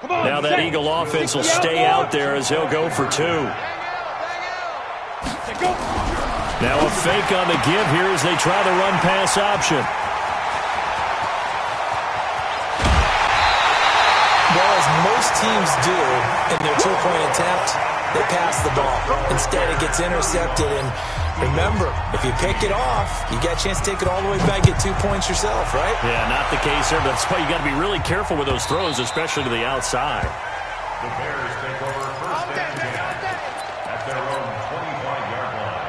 Speaker 2: Now that Eagle offense will stay out there as he'll go for two. Now a fake on the give here as they try the run-pass option.
Speaker 4: Well, as most teams do in their two-point attempt, they pass the ball. Instead, it gets intercepted. And remember, if you pick it off, you got a chance to take it all the way back, get 2 points yourself, right?
Speaker 2: Yeah, not the case here. That's why you got to be really careful with those throws, especially to the outside.
Speaker 5: The Bears take over first and 10 at their own 25-yard line.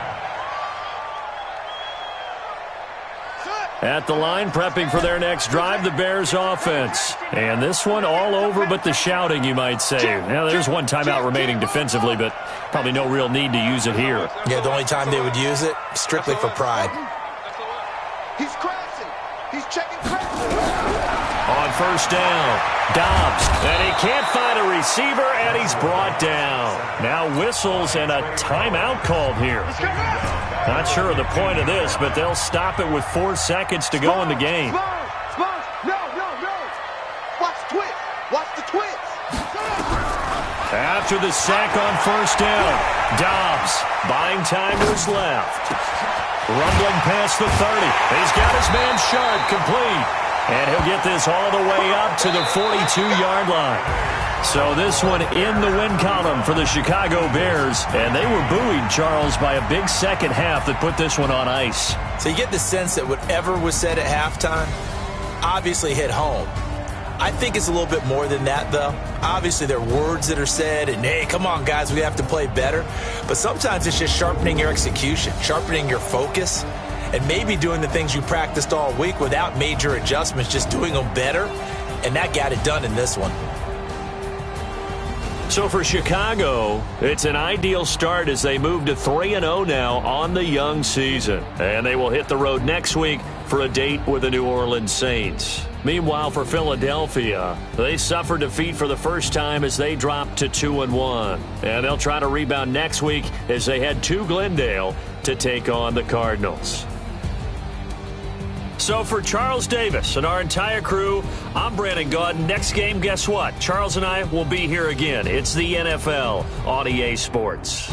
Speaker 2: At the line, prepping for their next drive, the Bears offense. And this one all over but the shouting, you might say. Now, there's one timeout remaining defensively, but probably no real need to use it here.
Speaker 4: Yeah, the only time they would use it, strictly for pride.
Speaker 6: He's crashing. He's checking crashing.
Speaker 2: On first down, Dobbs. And he can't find a receiver, and he's brought down. Now whistles and a timeout called here. Not sure of the point of this, but they'll stop it with 4 seconds to go in the game.
Speaker 6: No. Watch the twist. Watch the twist.
Speaker 2: After the sack on first down, Dobbs buying time to his left. Rumbling past the 30. He's got his man Sharp complete. And he'll get this all the way up to the 42-yard line. So this one in the win column for the Chicago Bears. And they were buoyed, Charles, by a big second half that put this one on ice.
Speaker 4: So you get the sense that whatever was said at halftime obviously hit home. I think it's a little bit more than that, though. Obviously, there are words that are said, and, hey, come on, guys, we have to play better. But sometimes it's just sharpening your execution, sharpening your focus, and maybe doing the things you practiced all week without major adjustments, just doing them better. And that got it done in this one.
Speaker 2: So for Chicago, it's an ideal start as they move to 3-0 now on the young season. And they will hit the road next week for a date with the New Orleans Saints. Meanwhile, for Philadelphia, they suffered defeat for the first time as they dropped to 2-1. And they'll try to rebound next week as they head to Glendale to take on the Cardinals. So for Charles Davis and our entire crew, I'm Brandon Gaudin. Next game, guess what? Charles and I will be here again. It's the NFL on EA Sports.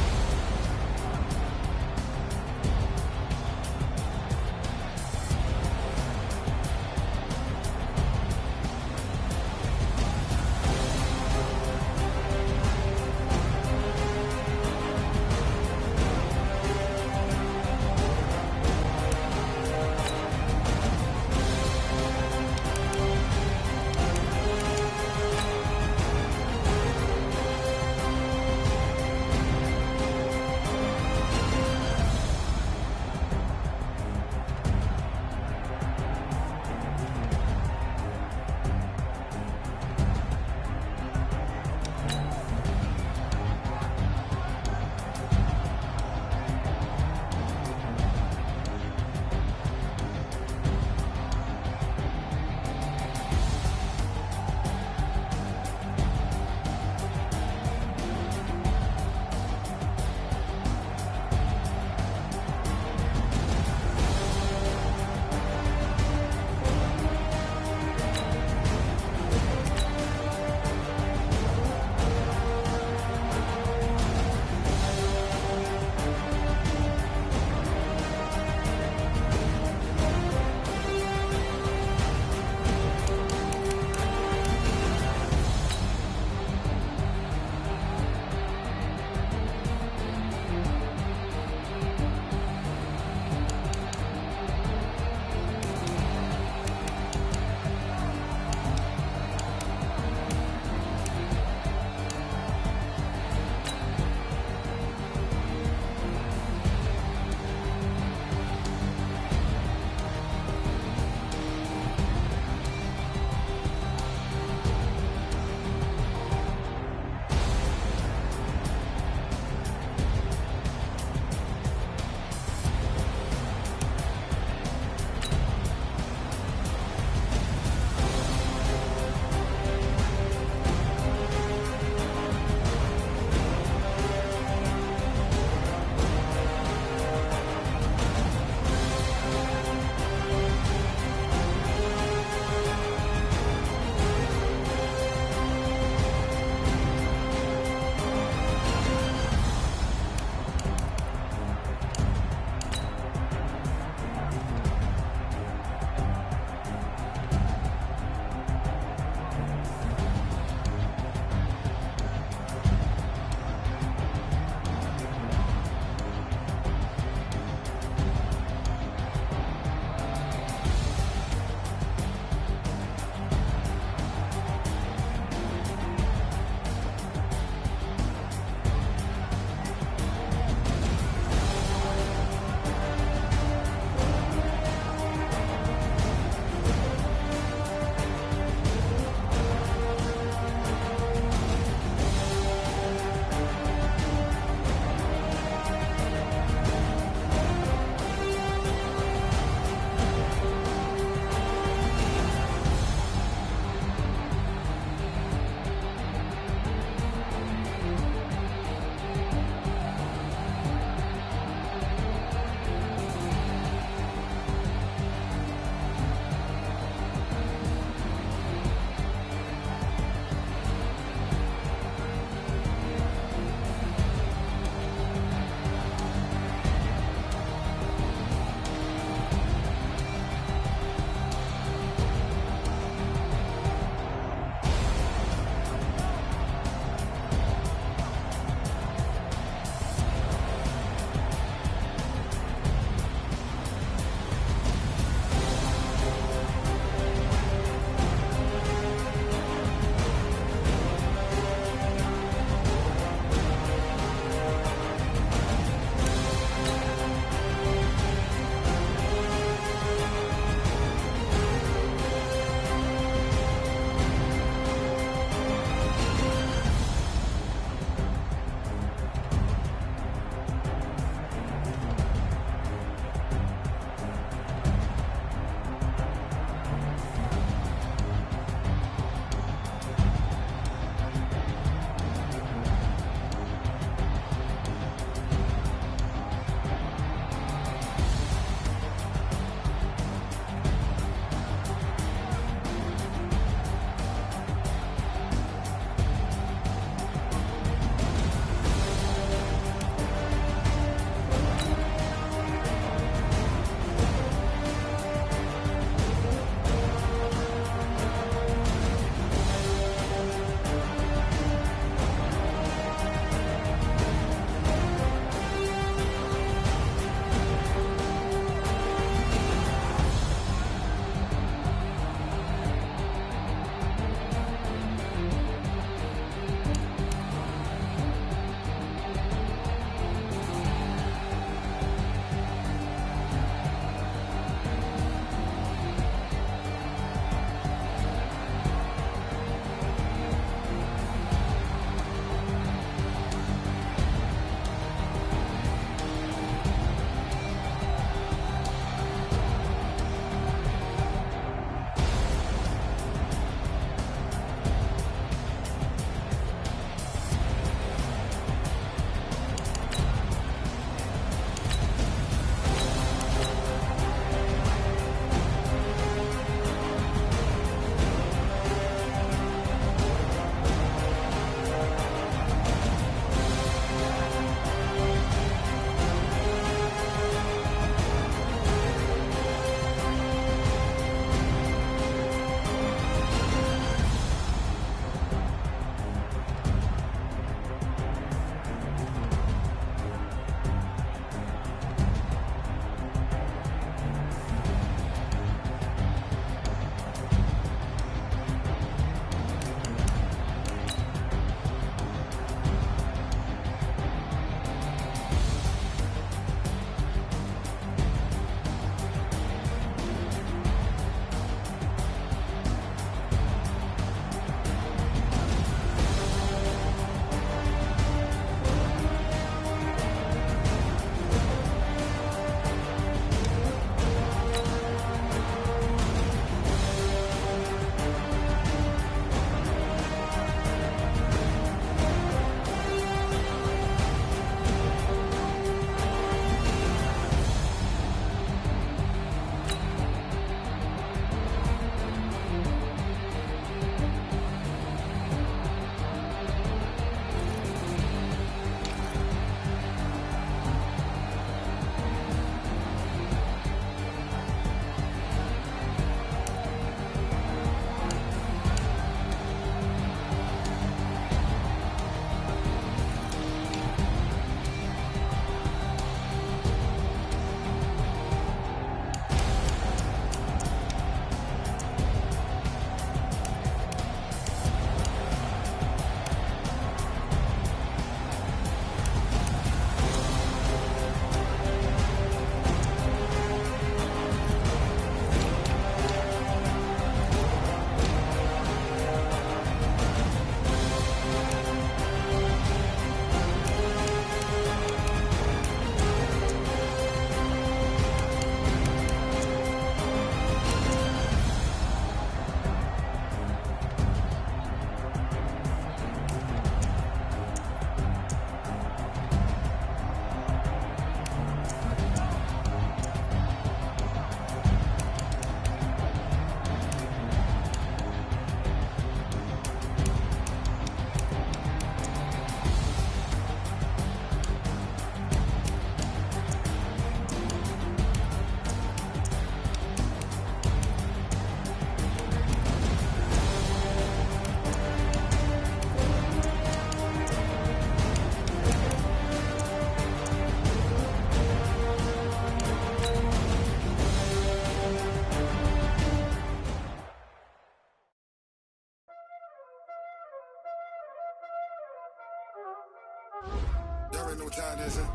Speaker 8: what time it is, huh?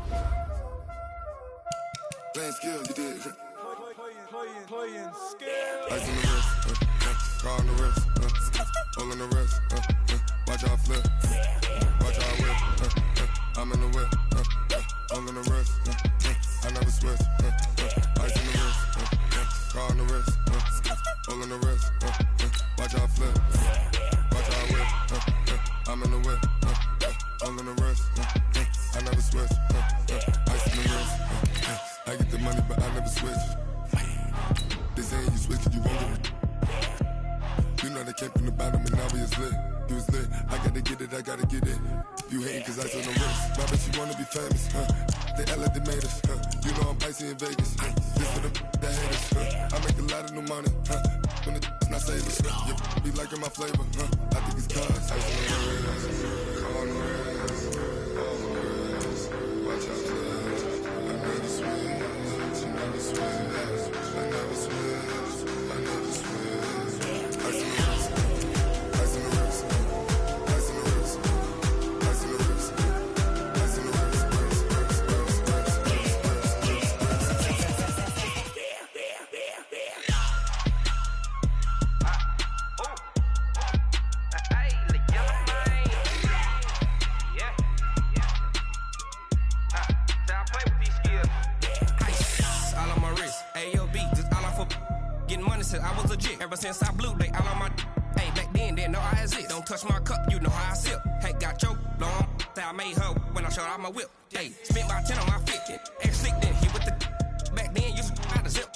Speaker 8: Playing skill, you did.
Speaker 4: Playing skill.
Speaker 8: Ice on the wrist, car on the wrist, hole in the wrist, watch how I flip, watch how I whip, I'm in the whip, hole in the wrist, I never switch, ice on the wrist, car on the wrist, hole in the wrist, watch how I flip, watch how I whip, I'm in the whip, hole in the wrist, I never switch, ice on the wrist, I get the money but I never switch. They saying you switch, you won't get it. You know they came from the bottom and now we is lit. You was lit, I gotta get it, I gotta get it. You hating cause ice on the wrist. My bitch, you wanna be famous, They Ella, they made us, You know I'm icy in Vegas, This for the that haters, I make a lot of new money, When it's not savers, You be liking my flavor, I think it's cause ice on the wrist, on the wrist, on the wrist. Watch out, I never switch, I never switch. I never switch, I never switch. Ice in the wrist, ice in the wrist, ice in the wrist, ice in the wrist, ice in the wrist,
Speaker 9: I was legit ever since I blew they all on my hey back then didn't know I exist. Don't touch my cup, you know how I sip. Hey, got choked, blow on. I made her when I showed out my whip. Hey, spent about 10 on my 50. Ex-slick then hit with the back then used to out the zip.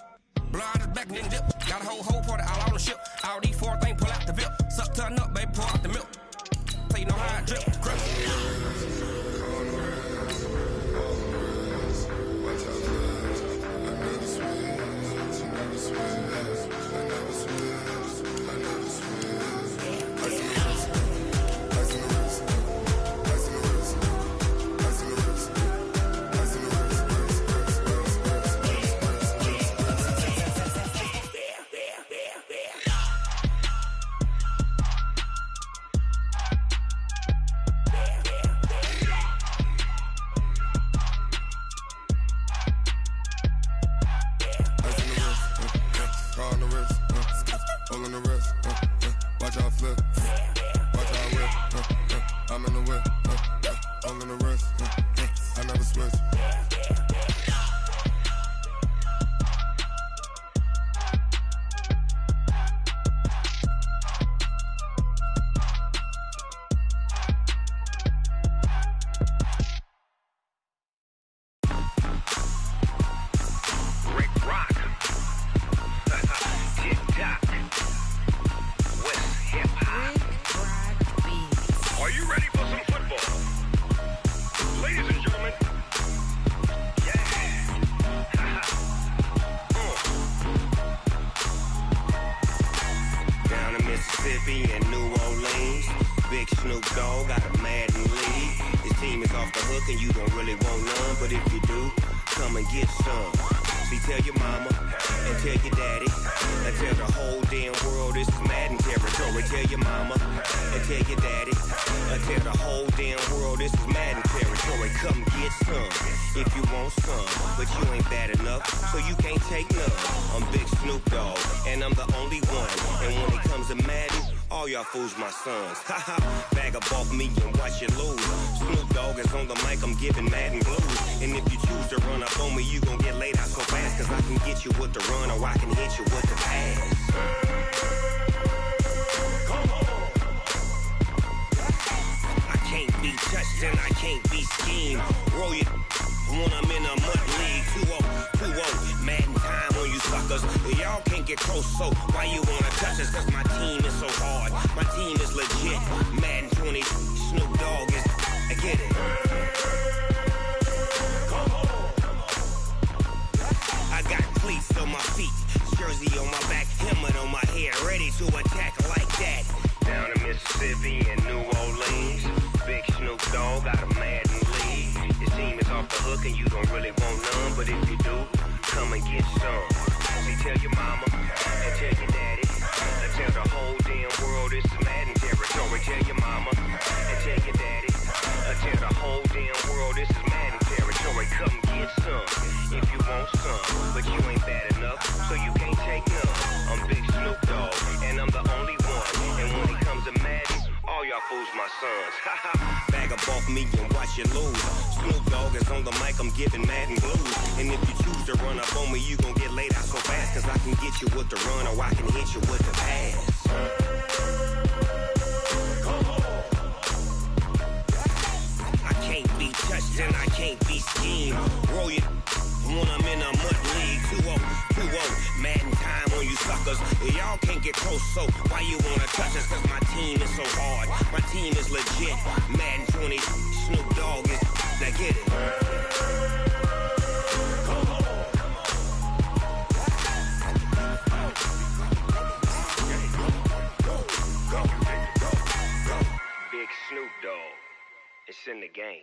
Speaker 9: Blow out his back and then dip. Got a whole party all on the ship. All these four things pull out the VIP. Suck to a nut, baby, pour out the milk. So you know how I drip. Crip.
Speaker 10: Fools my sons. Haha, bag up off me and watch you lose. Snoop Dogg is on the mic, I'm giving Madden blues. And if you choose to run up on me, you gon' get laid out so fast. Cause I can get you with the run or I can hit you with the pass. Come on. I can't be touched and I can't be schemed. Roll you when I'm in a mud league. 2-0, 2-0, Madden time on you suckers. Y'all can't get close, so why you wanna touch us? Cause my team is so hard, my team is legit. Madden 20, Snoop Dogg is, I get it. Come on. I got cleats on my feet, jersey on my back, helmet on my head, ready to attack like that. Down in Mississippi and New Orleans, big Snoop Dogg got a Madden league. Your team is off the hook and you don't really want none, but if you do, come and get some. See, tell your mama and tell your daddy. And tell the whole damn world it's Madden territory. Tell your mama and tell your daddy. And tell the whole damn world this is Madden territory. Come get some if you want some. But you ain't bad enough, so you can't take none. I'm Big Snoop Dogg, and I'm the only one. And when it comes to Madden, all y'all fools my sons. Bag up off me and watch you lose. Snoop Dogg is on the mic, I'm giving Madden blues. And if you choose to run up on me, you gon' get laid out so fast. Cause I can get you with the run or I can hit you with the pass. I can't be touched and I can't be schemed. Roll you when I'm in a mud league. 2-0, Madden time on you suckers. Y'all can't get close, so why you wanna touch us? Cause my team is so hard, my team is legit. Madden 20, Snoop Dogg is, now get it. Big Snoop Dogg, it's in the game.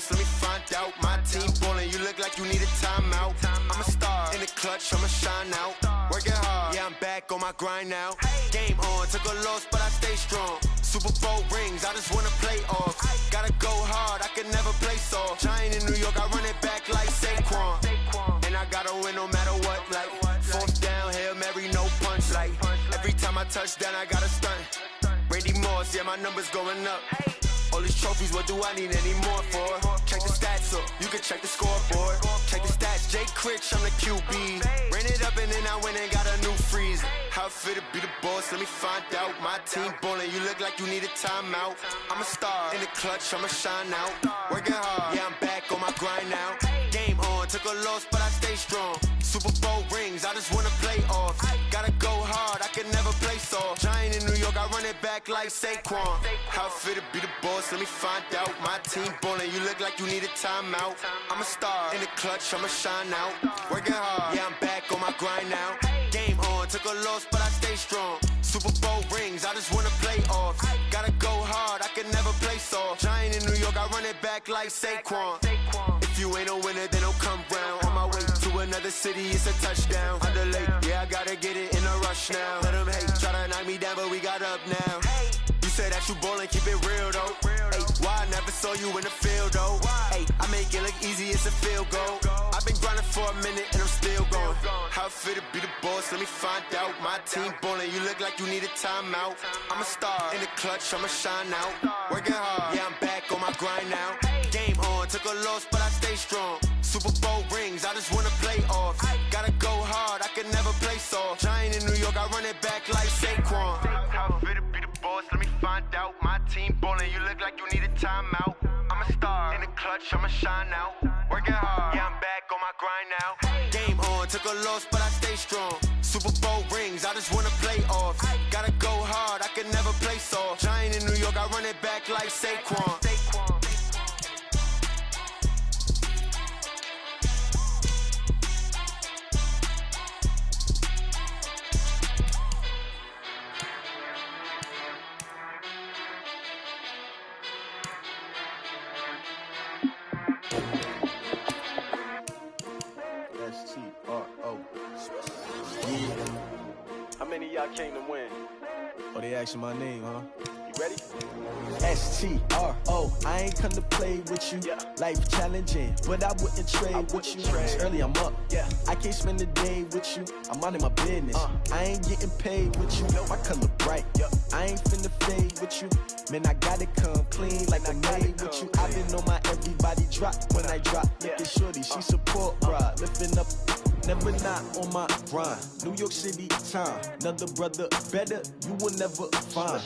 Speaker 11: Let me find out. My team ballin', you look like you need a timeout. I'm a star in the clutch, I'ma shine out. Working hard, yeah, I'm back on my grind now. Game on, took a loss, but I stay strong. Super Bowl rings, I just wanna play off. Gotta go hard, I can never play soft. Giant in New York, I run it back like Saquon. And I gotta win no matter what, like fourth down, Hail Mary, no punch. Like every time I touch down, I gotta stunt. Randy Moss, yeah, my numbers going up. All these trophies, what do I need any more for? Check the stats up, you can check the scoreboard. Check the stats, Jay Critch, I'm the QB. Ran it up and then I went and got a new freeze. How it feel to be the boss, let me find out. My team ballin', you look like you need a timeout. I'm a star, in the clutch, I'ma shine out. Working hard, yeah, I'm back on my grind now. Game on, took a loss, but I stay strong. Super Bowl rings, I just wanna play off. Gotta go hard, I can never play soft. Giant in New York, I run it back like Saquon. How it feel to be the boss, let me find out. My team ballin', you look like you need a timeout. I'm a star, in the clutch, I'ma shine out. Working hard, yeah, I'm back on my grind now. Game on, took a loss, but I stay strong. Super Bowl rings, I just wanna play off. Gotta go hard, I can never play soft. Giant in New York, I run it back like Saquon. If you ain't a winner, then don't come round. On my way to another city, it's a touchdown. Under late, yeah, I gotta get it in a rush now. Let them hate, try to knock me down, but we got up now. You say that you ballin', keep it real though. Hey, why I never saw you in the field though? Hey, I make it look easy, it's a field goal. I've been grinding for a minute and I'm still going. How it feel to be the boss, let me find out. My team ballin', you look like you need a timeout. I'm a star, in the clutch, I'ma shine out. Working hard, yeah, I'm back on my grind now. Game on, took a loss, but I stay strong. Super Bowl rings, I just wanna play off. Gotta go hard, I can never play soft. Giant in New York, I run it back like Saquon. How it feel to be the boss, let me find out. My team ballin', you look like you need a timeout. I'm a star, in the clutch, I'ma shine out. Working hard, yeah, I'm back on my grind now. Game on, took a loss, but I stay strong. Super Bowl rings, I just wanna play off. Gotta go hard, I can never play soft. Giant in New York, I run it back like Saquon.
Speaker 6: How many of y'all came to win?
Speaker 12: Oh, they asking my name, huh?
Speaker 6: You ready?
Speaker 12: S-T-R-O, I ain't come to play with you. Life challenging, but I wouldn't trade with you. Early I'm up, I can't spend the day with you. I'm out in my business, I ain't getting paid with you. My color bright, I ain't finna fade with you. Man, I gotta come clean like I made with you. I been on my everybody drop when I drop. Look at shorty, she support ride, lifting up. Never not on my grind. New York City time. Another brother better, you will never find.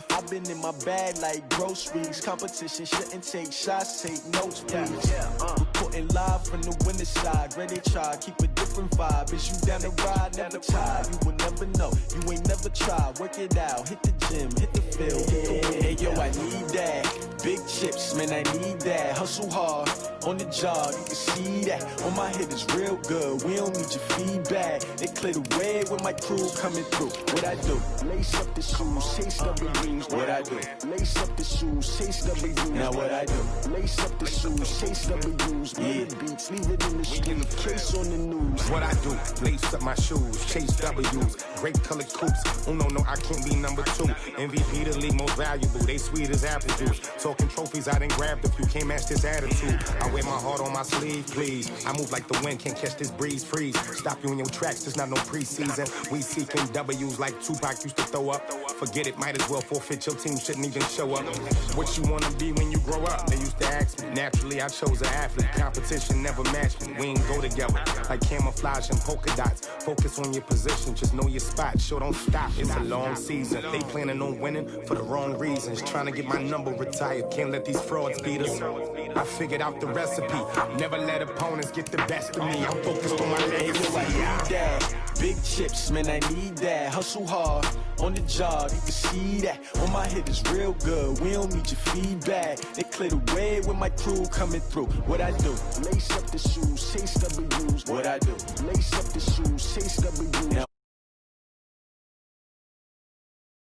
Speaker 12: I've been in my bag like groceries. Competition shouldn't take shots, take notes, please. Reporting live from the winner's side. Ready to try, keep a different vibe. Is you down the ride, never tired. You will never know, you ain't never tried. Work it out, hit the gym, hit the field. Hey yo, I need that. Big chips, man, I need that. Hustle hard, on the job, you can see that. On my head is real good, we don't need your feedback. They clear the way with my crew coming through. What I do? Lace up the shoes, chase W's. What I do? Lace up the shoes, chase W's. Now what I do? Lace up the shoes, chase W's. Beats, leave it in the street, case on the news.
Speaker 13: What I do? Lace up my shoes, chase W's. Great colored coops. Oh no, I can't be number 2. MVP the league most valuable. They sweet as apple juice. Talking trophies, I done grabbed a few. Can't match this attitude. I wear my heart on my sleeve, please. I move like the wind, can't catch this breeze. Freeze. Stop you in your tracks, there's not no preseason. We seeking W's like Tupac used to throw up. Forget it, might as well forfeit. Your team shouldn't even show up. What you wanna be when you grow up? They used to ask me. Naturally, I chose an athlete. Competition never matched me. We ain't go together like camouflage and polka dots. Focus on your position, just know your spot. Sure, don't stop. It's a long season. They planning on winning for the wrong reasons. Trying to get my number retired. Can't let these frauds beat us. I figured out the recipe. Never let opponents get the best of me. I'm focused on my legacy.
Speaker 12: I need that. Big chips, man, I need that. Hustle hard, on the job, you can see that. On my head is real good, we don't need your feedback. They clear the way with my crew coming through. What I do? Lace up the shoes, chase W's. What I do? Lace up the shoes, chase W's.